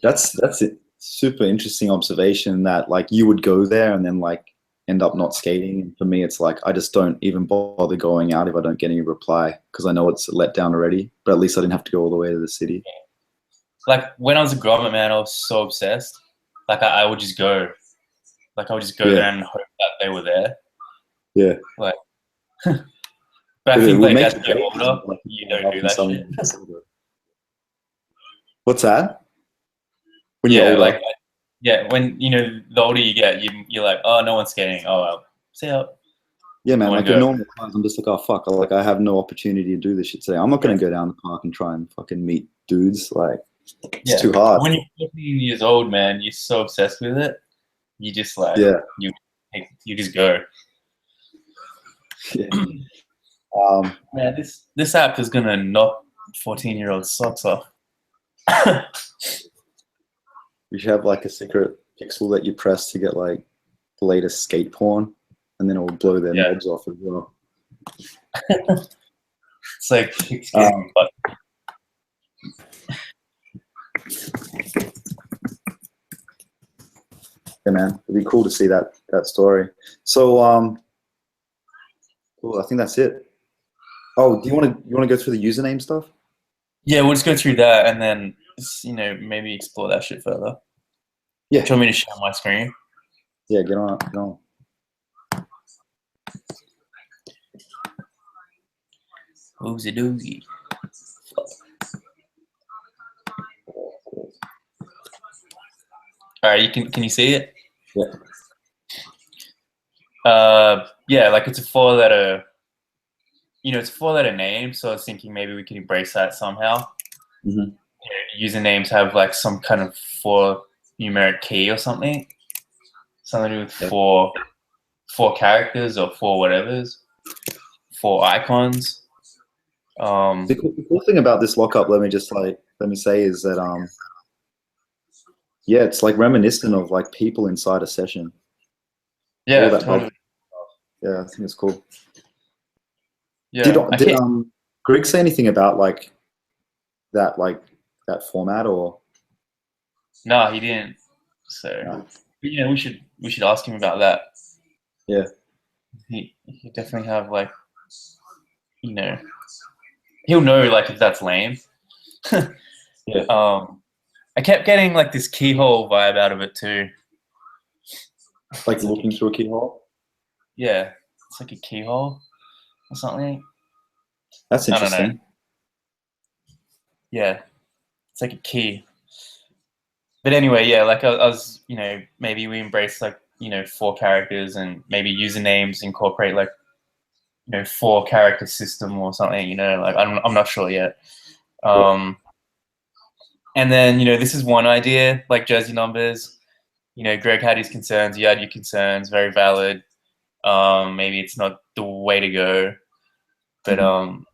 That's it. Super interesting observation that like you would go there and then like end up not skating. And for me, it's like I just don't even bother going out if I don't get any reply, because I know it's a letdown already. But at least I didn't have to go all the way to the city. Like when I was a grommet, man, I was so obsessed. Like I would just go. Like I would just go there and hope that they were there. Yeah. Like, but I think like as you get older, you don't do that shit. What's that? When you're older? Like, when you know the older you get, you're like, oh, no one's skating. Oh, well, see ya. Yeah, man. Like in normal times, I'm just like, oh fuck, like I have no opportunity to do this shit today. I'm not gonna go down the park and try and fucking meet dudes. Like, it's too hard. When you're 14 years old, man, you're so obsessed with it. You just like, you just go. Yeah. Man, this app is gonna knock 14-year-old socks off. You should have like a secret pixel that you press to get like the latest skate porn, and then it will blow their knobs off as well. It's like yeah, man, it'd be cool to see that story. So cool, I think that's it. Oh, you want to go through the username stuff? Yeah, we'll just go through that and then, you know, maybe explore that shit further. Yeah. Do you want me to share my screen? Yeah, get on. Oozy doozy. All right, can you see it? Yeah. Yeah, like it's a 4-letter. You know, it's a 4-letter name, so I was thinking maybe we could embrace that somehow. Mm-hmm. You know, usernames have like some kind of 4 numeric key or something. Something to do with four characters or 4 whatevers, 4 icons. The cool thing about this lockup, let me say, is that yeah, it's like reminiscent of like people inside a session. Yeah, totally. Yeah, I think it's cool. Yeah. Did Greg say anything about like that like that format or? No, he didn't. So No. but yeah, we should ask him about that. Yeah. He definitely have like, you know, he'll know like if that's lame. Yeah. I kept getting like this keyhole vibe out of it too. Like It's like looking through a keyhole. yeah, it's like a keyhole or something. That's I don't know. interesting. Yeah, it's like a key. But anyway, yeah, like I was, maybe we embrace like, 4 characters and maybe usernames incorporate like, 4 character system or something, like I'm not sure yet. Yeah. And then, this is one idea, like jersey numbers. Greg had his concerns, you had your concerns, very valid. Maybe it's not the way to go, but Mhm.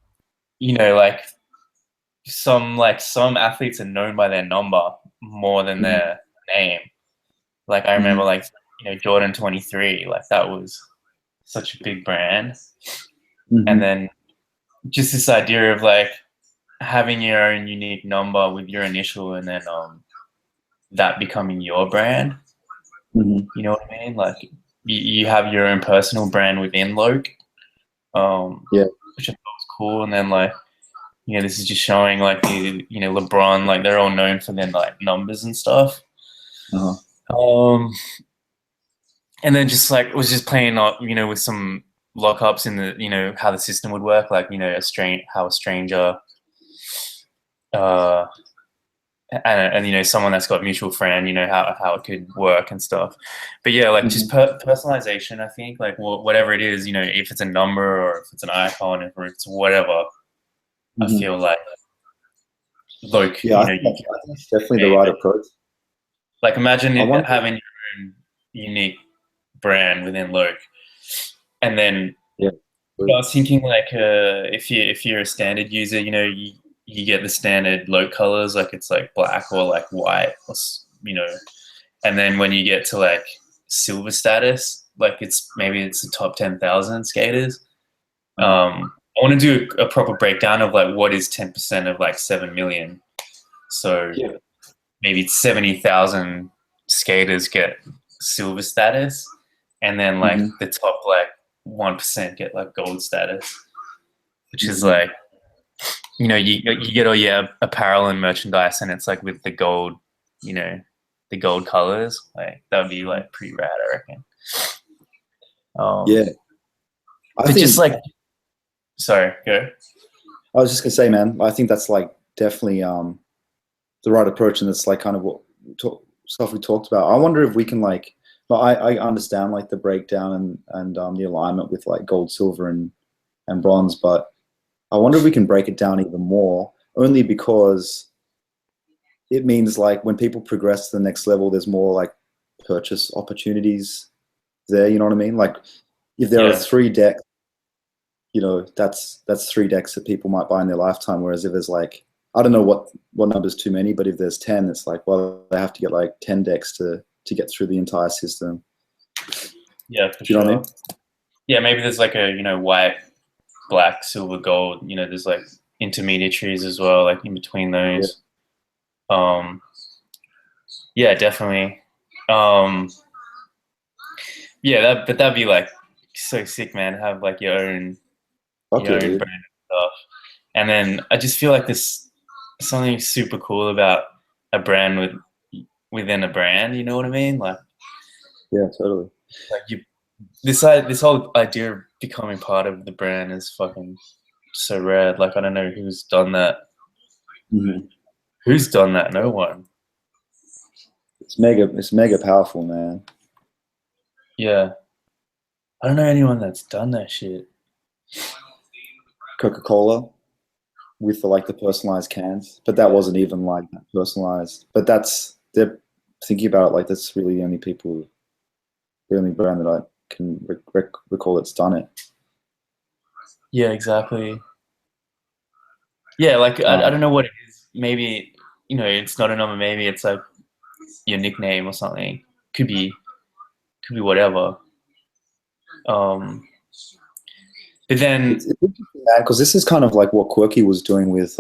like some athletes are known by their number more than Mhm. their name. Like I remember, Mhm. like Jordan 23, like that was such a big brand, and Mhm. then just this idea of like having your own unique number with your initial, and then that becoming your brand. Mhm. You know what I mean? Like you have your own personal brand within Loke, Yeah. which I thought was cool. And then like this is just showing like LeBron, like they're all known for their like numbers and stuff. Uh-huh. And then just like was just playing up, with some lockups in the, how the system would work, like how a stranger, uh, and someone that's got mutual friend, how it could work and stuff. But yeah, like just Mhm. personalization. I think like whatever it is, if it's a number or if it's an icon, if it's whatever, I Mhm. feel like Loke, Yeah, you I think can that's definitely the made. right approach. Like imagine I wonder. having your own unique brand within Loke, and then Yeah. I was thinking like if you're a standard user, you get the standard Loke colors, like it's like black or like white, or and then when you get to like silver status, like maybe it's the top 10,000 skaters. Uh-huh. I want to do a proper breakdown of like what is 10% of like 7 million. So Yeah. maybe it's 70,000 skaters get silver status, and then like Mhm. the top like 1% get like gold status, which is Mhm. like you get all your apparel and merchandise, and it's like with the gold, you know, the gold colors. Like that would be like pretty rad, I reckon. Yeah. I But just think like, sorry, go. I was just gonna say, man, I think that's like definitely the right approach, and it's like kind of what stuff we talked about. I wonder if we can like, well, I understand like the breakdown and the alignment with like gold, silver, and bronze, but I wonder if we can break it down even more, only because it means like when people progress to the next level, there's more like purchase opportunities there. You know what I mean? Like if there are Yeah, 3 decks, that's 3 decks that people might buy in their lifetime. Whereas if there's like, I don't know what number's too many, but if there's 10, it's like, well, they have to get like 10 decks to get through the entire system. yeah, for Do you know what I sure. mean? Yeah, maybe there's like a white, black, silver, gold. There's like intermediaries as well, like in between Yeah. those. Um, yeah, definitely. Um, yeah, but that'd be like so sick, man. Have like Fuck your yeah, own dude. brand and stuff. And then I just feel like this something super cool about a brand within a brand. You know what I mean? Yeah, totally. Like this whole idea of becoming part of the brand is fucking so rad. Like I don't know who's done that. Mhm. Who's done that? No one. It's mega powerful, man. Yeah, I don't know anyone that's done that shit. Coca-Cola with the personalized cans, but that wasn't even like personalized. But they're thinking about it like that's really the only brand that I can recall that's done it. Yeah, exactly. Yeah, like I Um, don't know what it is. Maybe it's not a number. Maybe it's like your nickname or something. Could be whatever. Um, but then it's interesting, man, because this is kind of like what Quirky was doing with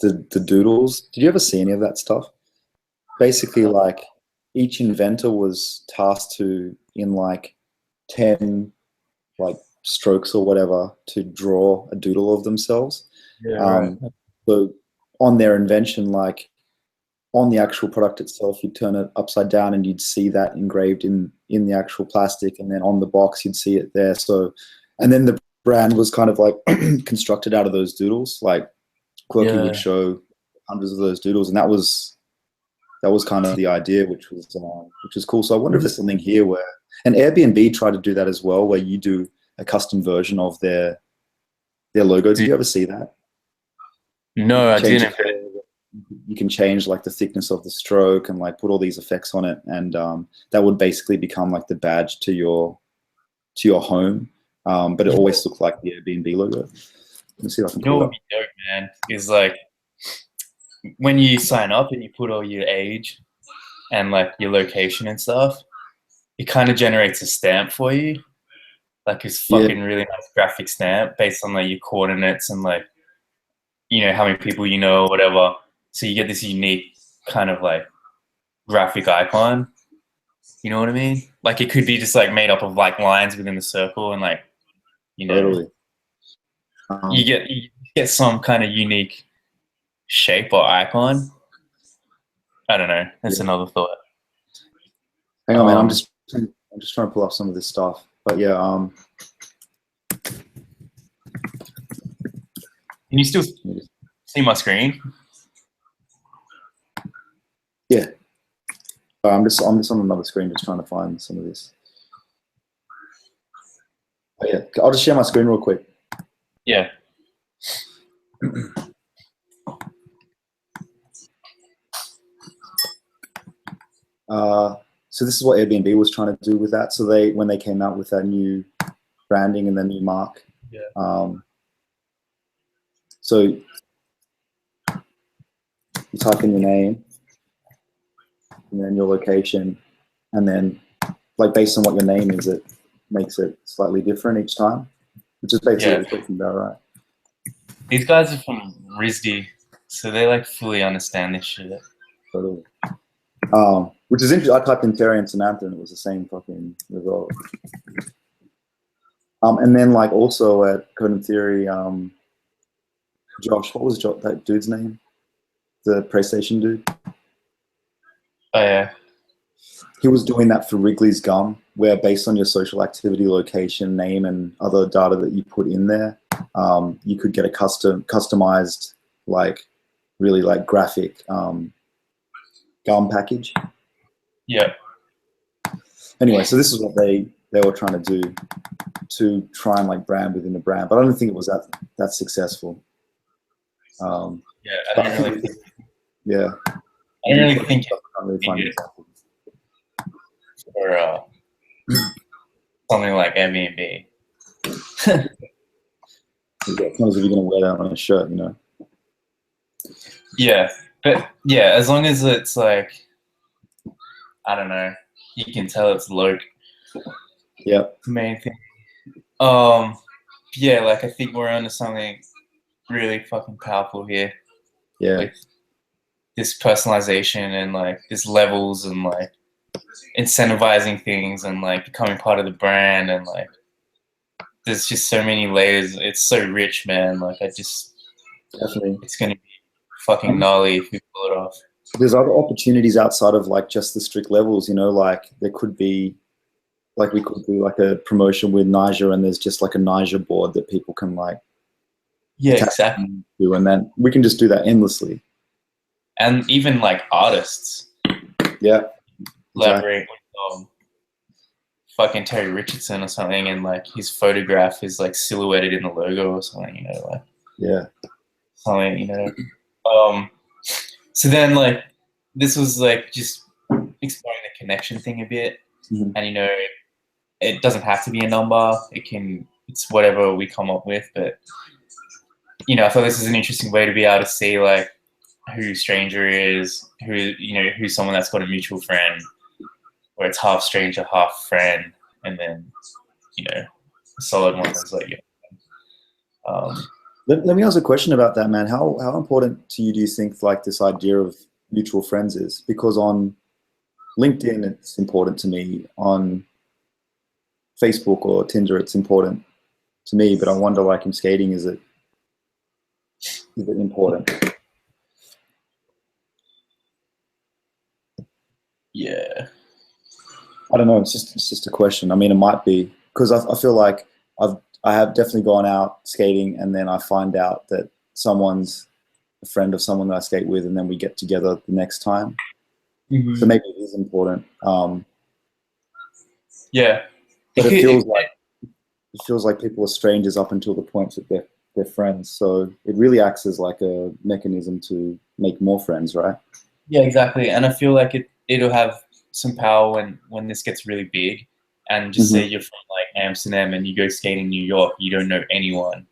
the doodles. Did you ever see any of that stuff? Basically, like each inventor was tasked to, in like 10 like strokes or whatever, to draw a doodle of themselves. Yeah, right. Um, so on their invention, like on the actual product itself, you'd turn it upside down and you'd see that engraved in the actual plastic, and then on the box you'd see it there. So, and then the brand was kind of like constructed out of those doodles. Like Quirky would Yeah. show hundreds of those doodles, and that was kind of the idea, which was cool. So I wonder if there's something here where, and Airbnb tried to do that as well, where you do a custom version of their logo. Did you ever see that? No, I Change didn't. you can change like the thickness of the stroke and like put all these effects on it, and that would basically become like the badge to your home. But it always looked like the Airbnb logo. Let me see if I can You know pull what it would be dope, man, is like when you sign up and you put all your age and like your location and stuff, it kind of generates a stamp for you, like this Yeah, fucking really nice graphic stamp based on like your coordinates and like how many people you know or whatever. So you get this unique kind of like graphic icon. You know what I mean? Like it could be just like made up of like lines within the circle, and like you know totally. you get some kind of unique shape or icon. I don't know. That's Yeah. another thought. Hang on, man. I'm Um, just trying to pull up some of this stuff. But yeah, can you still see my screen? yeah. I'm just on another screen, just trying to find some of this. But yeah, I'll just share my screen real quick. Yeah. So this is what Airbnb was trying to do with that. So when they came out with that new branding and the new mark. Yeah. So you type in your name and then your location, and then like based on what your name is, it makes it slightly different each time, which is basically what we're talking about, right? These guys are from RISD, so they like fully understand this shit. Totally. Which is interesting. I typed in Terry and Samantha and it was the same fucking result. And then like also at Code and Theory, Josh, what was that dude's name? The PlayStation dude? Oh yeah. He was doing that for Wrigley's Gum, where based on your social activity, location, name, and other data that you put in there, you could get a customized, like really like graphic gum package. Yeah. Anyway, so this is what they were trying to do to try and like brand within the brand, but I don't think it was that successful. Yeah. I don't really think. Yeah. I don't really think for something like Airbnb. As long as if you're gonna wear that on a shirt, you know. Yeah, but yeah, as long as it's like, I don't know, you can tell it's Loke. Yeah. Main thing. Yeah, like I think we're onto something really fucking powerful here. Yeah. With this personalization and like this levels and like incentivizing things and like becoming part of the brand, and like there's just so many layers. It's so rich, man. Like Definitely. it's gonna be fucking gnarly if we pull it off. There's other opportunities outside of like just the strict levels, you know, like there could be, like we could do like a promotion with Niger, and there's just like a Niger board that people can like, yeah, exactly, do, and then we can just do that endlessly. And even like artists, yeah, collaborate with fucking Terry Richardson or something, and like his photograph is like silhouetted in the logo or something, you know, like something, you know. So then like this was like just exploring the connection thing a bit, and you know, it doesn't have to be a number. It's whatever we come up with, but you know, I thought this is an interesting way to be able to see like who stranger is, who's someone that's got a mutual friend, where it's half stranger, half friend, and then, you know, a solid one is like, Let me ask a question about that, man. How important to you do you think like this idea of mutual friends is? Because on LinkedIn, it's important to me. On Facebook or Tinder, it's important to me. But I wonder, like in skating, is it important? Yeah. I don't know. It's just a question. I mean, it might be because I feel like I have definitely gone out skating and then I find out that someone's a friend of someone that I skate with, and then we get together the next time. So Hmm. maybe it is important. Yeah. But It could, it feels like people are strangers up until the point that they're friends. So it really acts as like a mechanism to make more friends, right? yeah, exactly. And I feel like it'll have some power when this gets really big. And just say Hmm. you're from like Amsterdam and you go skating in New York, you don't know anyone,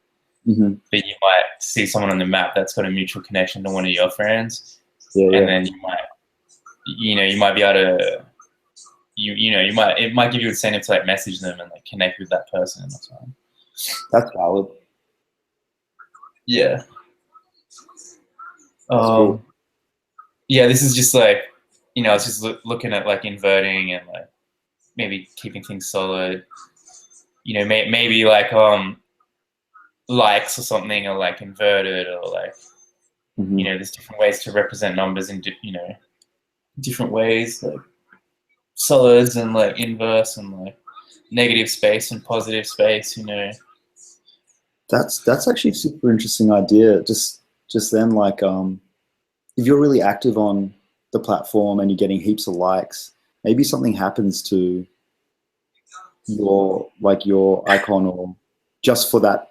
Hmm. but you might see someone on the map that's got a mutual connection to one of your friends, Yeah, and yeah, then you might be able to you might it might give you incentive to like message them and like connect with that person or something. that's valid. Yeah. That's Um. cool. Yeah. This is just like I was just looking at like inverting and like maybe keeping things solid. Maybe like likes or something are like inverted or like Hmm. there's different ways to represent numbers in different ways like solids and like inverse and like negative space and positive space. That's actually a super interesting idea. Just then, like, if you're really active on the platform and you're getting heaps of likes, maybe something happens to your icon, or just for that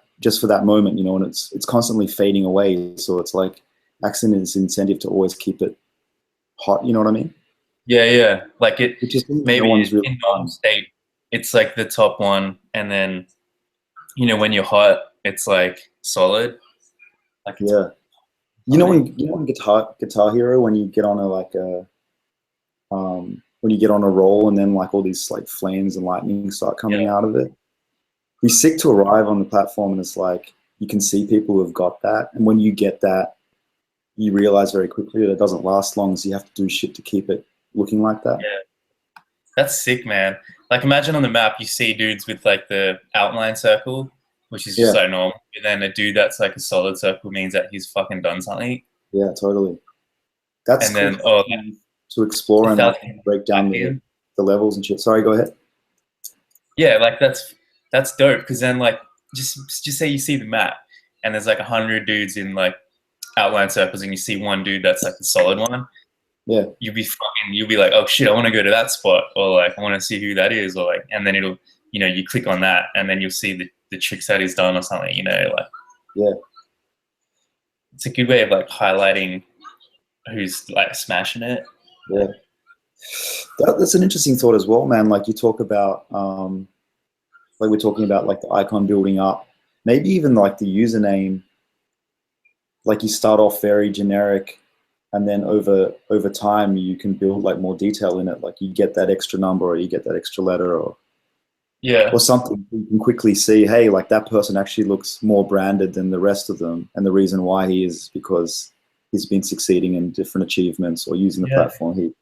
moment, and it's constantly fading away. So it's like accident is incentive to always keep it hot. You know what I mean? Yeah, like it Which is something no maybe one's really in normal done. state it's like the top one, and then when you're hot it's like solid, like it's Yeah. something. You know when Guitar Hero, when you get on when you get on a roll and then like all these like flames and lightning start coming Yeah, out of it. Be sick to arrive on the platform and it's like you can see people who've got that, and when you get that, you realize very quickly that it doesn't last long, so you have to do shit to keep it looking like that. yeah, that's sick, man. Like imagine on the map you see dudes with like the outline circle, which is just Yeah, like normal, but then a dude that's like a solid circle means that he's fucking done something. yeah, totally. That's And cool then stuff to explore, and like Italian break down Latvian. the levels and shit. Sorry, go ahead. Yeah, like that's dope because then like just say you see the map and there's like 100 dudes in like outline circles and you see one dude that's like the solid one, Yeah, you'll be like, oh shit, I want to go to that spot, or like I want to see who that is, or like, and then it'll you click on that and then you'll see the tricks that he's done or something. Like yeah, it's a good way of like highlighting who's like smashing it. yeah. That's an interesting thought as well, man. Like you talk about, like we're talking about, like the icon building up. Maybe even like the username, like you start off very generic, and then over time you can build like more detail in it. Like you get that extra number, or you get that extra letter, Yeah, or something. You can quickly see, hey, like that person actually looks more branded than the rest of them, and the reason why he is because he's been succeeding in different achievements or using the yeah. platform. He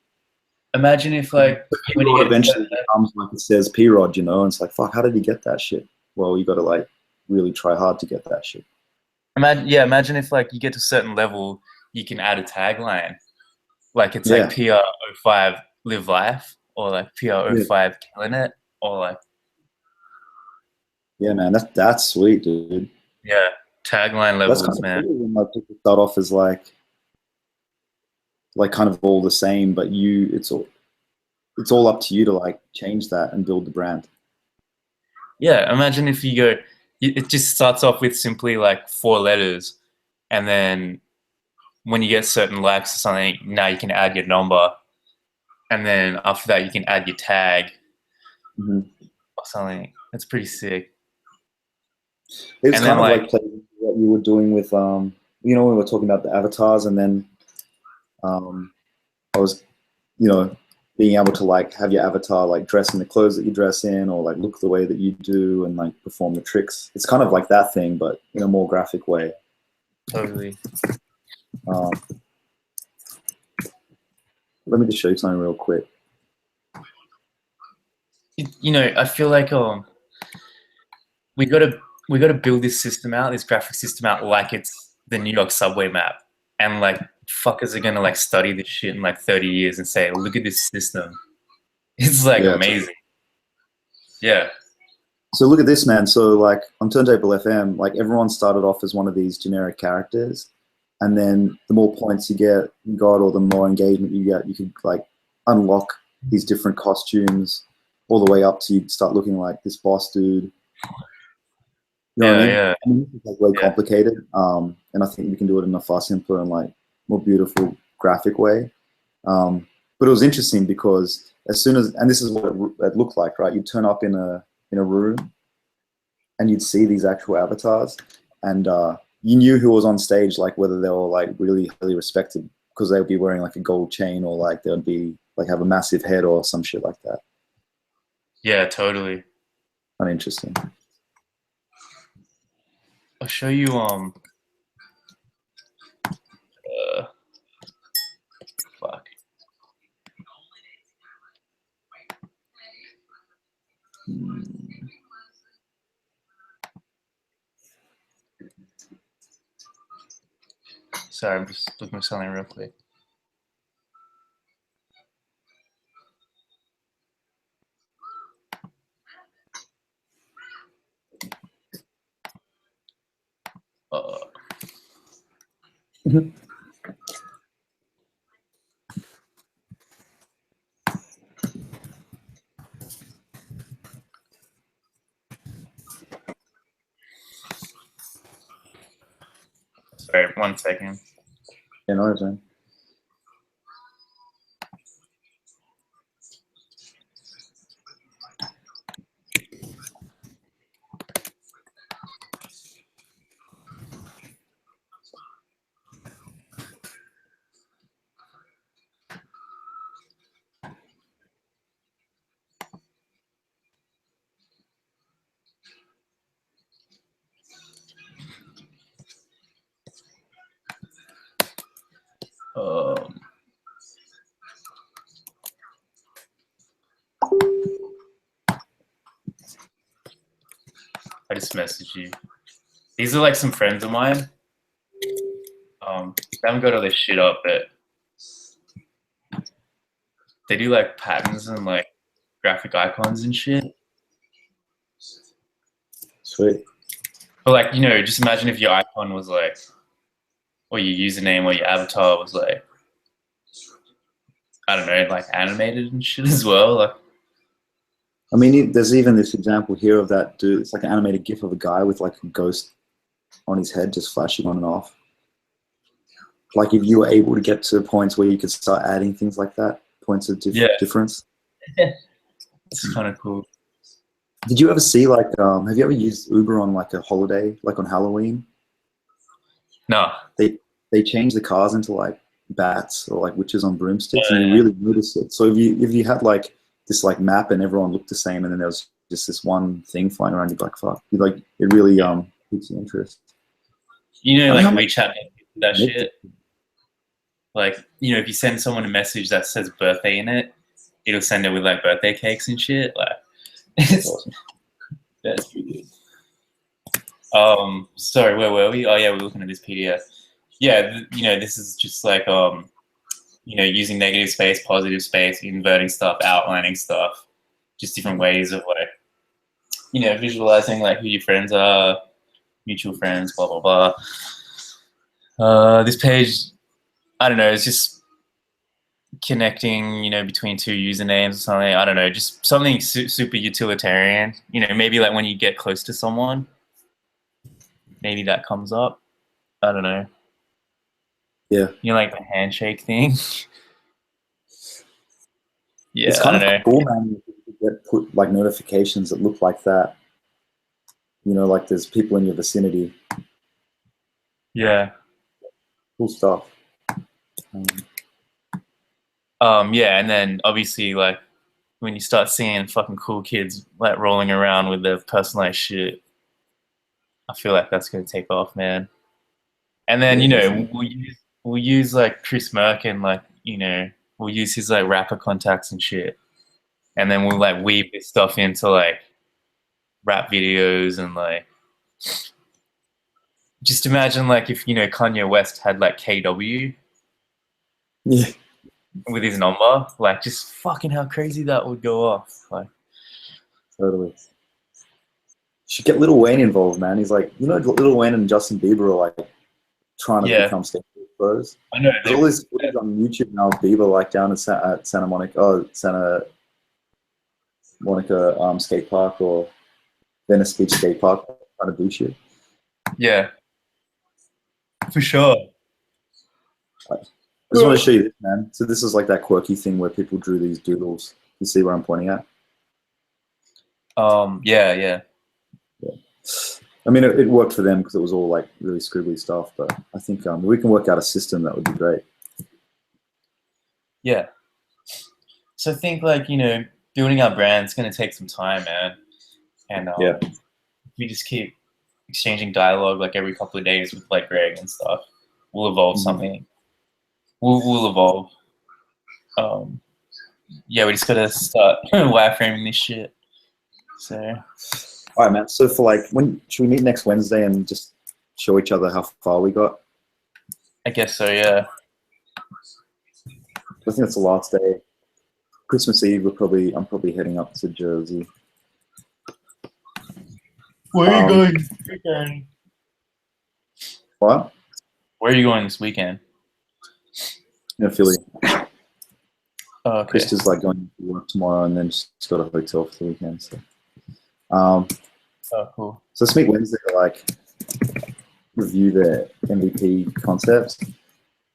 Imagine if like The when you P-Rod get to eventually becomes like it says P-Rod, and it's like, fuck, how did he get that shit? Well, you got to like really try hard to get that shit. imagine if like you get to a certain level, you can add a tagline. Like it's like Yeah, PR05 live life, or like yeah, PR05 killing it, or like yeah, man. That's sweet, dude. yeah, tagline That's kind levels, of man. cool when like people start off as like kind of all the same, but it's all up to you to like change that and build the brand. Yeah, imagine if you go, it just starts off with simply like 4 letters, and then when you get certain likes or something, now you can add your number, and then after that you can add your tag Hmm. or something. That's pretty sick. It was And then kind of like like what you were doing with when we were talking about the avatars, and then um, I was, you know, being able to like have your avatar like dress in the clothes that you dress in, or like look the way that you do, and like perform the tricks. It's kind of like that thing, but in a more graphic way. Totally. Let me just show you something real quick. You know, I feel like we gotta build this system out, this graphic system out, like it's the New York subway map, and like fuckers are gonna like study this shit in like 30 years and say, look at this system. It's like Yeah, amazing. Yeah. so look at this, man. So like on Turntable FM, like everyone started off as one of these generic characters, and then the more points you got, or the more engagement you get, you could like unlock these different costumes, all the way up to you start looking like this boss dude. You know what I mean? Yeah. I mean, it's like way Yeah. complicated, and I think we can do it in a far simpler and like more beautiful graphic way. But it was interesting because as soon as, and this is what it looked like, right? You'd turn up in a room, and you'd see these actual avatars, and you knew who was on stage, like whether they were like really highly respected because they would be wearing like a gold chain, or like they would be like have a massive head or some shit like that. Yeah, totally. Uninteresting. I'll show you fuck. Sorry, I'm just looking for something real quick. Sorry, 1 second. Yeah, no, man. I just messaged you. These are like some friends of mine. They haven't got all this shit up, but they do like patterns and like graphic icons and shit. Sweet. But like, you know, just imagine if your icon was like, or your username or your avatar was like, I don't know, like animated and shit as well. Like, I mean, there's even this example here of that dude. It's like an animated GIF of a guy with like a ghost on his head just flashing on and off. Like if you were able to get to points where you could start adding things like that, points of difference. It's kind of cool. Did you ever see like, have you ever used Uber on like a holiday, like on Halloween? No. They change the cars into like bats or like witches on broomsticks, and you really notice it. So if you had like this like map and everyone looked the same, and then there was just this one thing flying around, you'd be like, fuck. You like, it really piques your interest. You know, like WeChat, that shit. Like, you know, if you send someone a message that says birthday in it, it'll send it with like birthday cakes and shit. Like, it's awesome. That's pretty good. Sorry, where were we? Oh yeah, we're looking at this PDF. Yeah, you know, this is just like you know, using negative space, positive space, inverting stuff, outlining stuff, just different ways of like, you know, visualizing like who your friends are, mutual friends, blah blah blah. This page, I don't know, it's just connecting, you know, between two usernames or something. I don't know, just something super utilitarian. You know, maybe like when you get close to someone, maybe that comes up. I don't know. Yeah. You know, like the handshake thing. Yeah, it's kind of cool, man. You get put like notifications that look like that. You know, like there's people in your vicinity. Yeah. Cool stuff. Yeah, and then obviously like when you start seeing fucking cool kids like rolling around with their personalized shit, I feel like that's gonna take off, man. And then Yeah, you know definitely. we'll use like Chris Merck and like we'll use his like rapper contacts and shit, and then we'll like weave this stuff into like rap videos and like just imagine like if Kanye West had like KW Yeah, with his number, like just fucking how crazy that would go off. Like totally. Should get Lil Wayne involved, man. He's like, Lil Wayne and Justin Bieber are like trying to yeah, become skateboard pros. I know There's all this footage on YouTube now of Bieber like down at Santa Monica, Santa Monica skate park or Venice Beach skate park trying to do shit. yeah, for sure. I just want to show you this, man. So this is like that quirky thing where people drew these doodles. You see where I'm pointing at? Yeah, yeah. I mean, it worked for them because it was all like really scribbly stuff. But I think we can work out a system that would be great. Yeah. So I think like, building our brand's gonna take some time, man. And Yeah. we just keep exchanging dialogue like every couple of days with like Greg and stuff. We'll evolve something. We'll evolve. Yeah, we just gotta start wireframing this shit. So All right, man. So for like, when should we meet next Wednesday and just show each other how far we got? I guess so, yeah. I think it's the last day. Christmas Eve, I'm probably heading up to Jersey. Where are you going this weekend? What? Where are you going this weekend? In Philly. Oh, okay. Krista's like going to work tomorrow and then she's got a hotel for the weekend. So, oh, cool. So let's meet Wednesday to like review the MVP concept,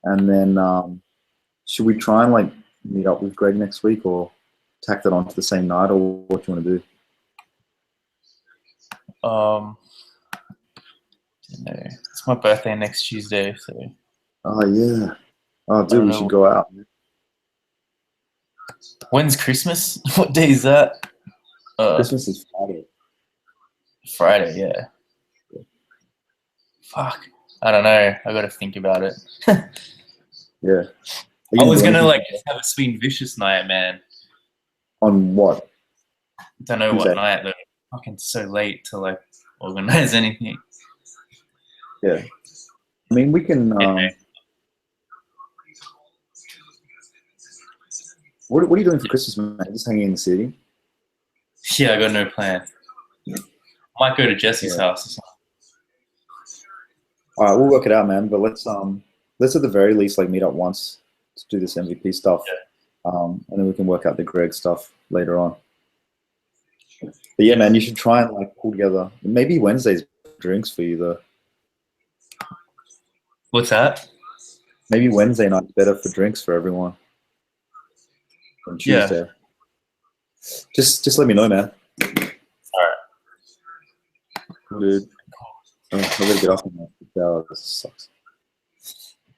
and then should we try and like meet up with Greg next week or tack that on to the same night, or what do you want to do? No, it's my birthday next Tuesday, so. Oh yeah. Oh dude, we should go out. When's Christmas? What day is that? Christmas is Friday. Friday, yeah. Fuck. I don't know. I gotta think about it. Yeah. I was gonna like just have a Sweet and Vicious night, man. On what? Don't know what night though. Fucking so late to like organize anything. Yeah. I mean, we can. What are you doing for Christmas, man? Just hanging in the city? Yeah, I got no plan. Might go to Jesse's house or something. All right, we'll work it out, man. But let's at the very least like meet up once to do this MVP stuff, and then we can work out the Greg stuff later on. But yeah, man, you should try and like pull together. Maybe Wednesday's drinks for you though. What's that? Maybe Wednesday night's better for drinks for everyone. On Tuesday. Yeah. Just let me know, man. All right. Dude. I gotta get off on that. This sucks.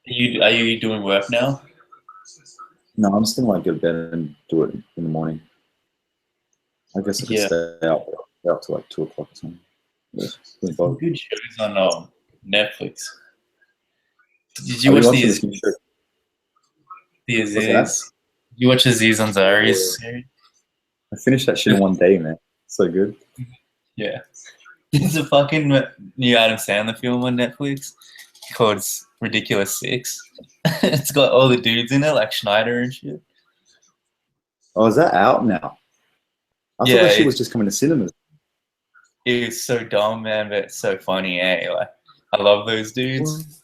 Are you doing work now? No, I'm just gonna like go to bed and do it in the morning. I guess I could stay out till like 2 o'clock or something. Some good shows on Netflix. Did you watch these? The Aziz? You watch Aziz Ansari's series? I finished that shit in one day, man. So good. Yeah. There's a fucking new Adam Sandler film on Netflix called Ridiculous Six. It's got all the dudes in it, like Schneider and shit. Oh, is that out now? I thought that shit was just coming to cinemas. It's so dumb, man, but it's so funny, eh? Like, I love those dudes.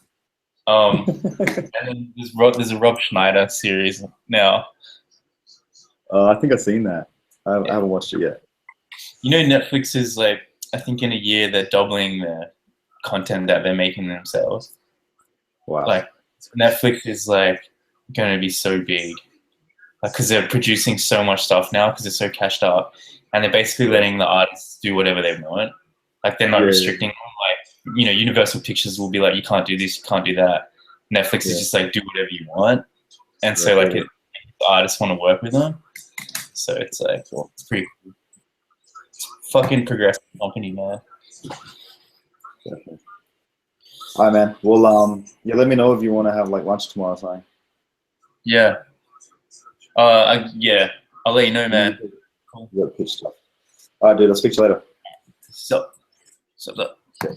And then there's a Rob Schneider series now. I think I've seen that. I haven't watched it yet. You know, Netflix is like, I think in a year they're doubling the content that they're making themselves. Wow. Like, Netflix is like going to be so big, like, because they're producing so much stuff now because they're so cashed up, and they're basically letting the artists do whatever they want. Like, they're not restricting them. Like, Universal Pictures will be like, you can't do this, you can't do that. Netflix is just like, do whatever you want. And so like artists want to work with them. So it's like, well, it's pretty cool. Fucking progressive company, man. Definitely. All right, man. Well, yeah, let me know if you want to have like lunch tomorrow or something. Yeah. Yeah. I'll let you know, man. You got pitch stuff. All right, dude. I'll speak to you later. So, up? Okay.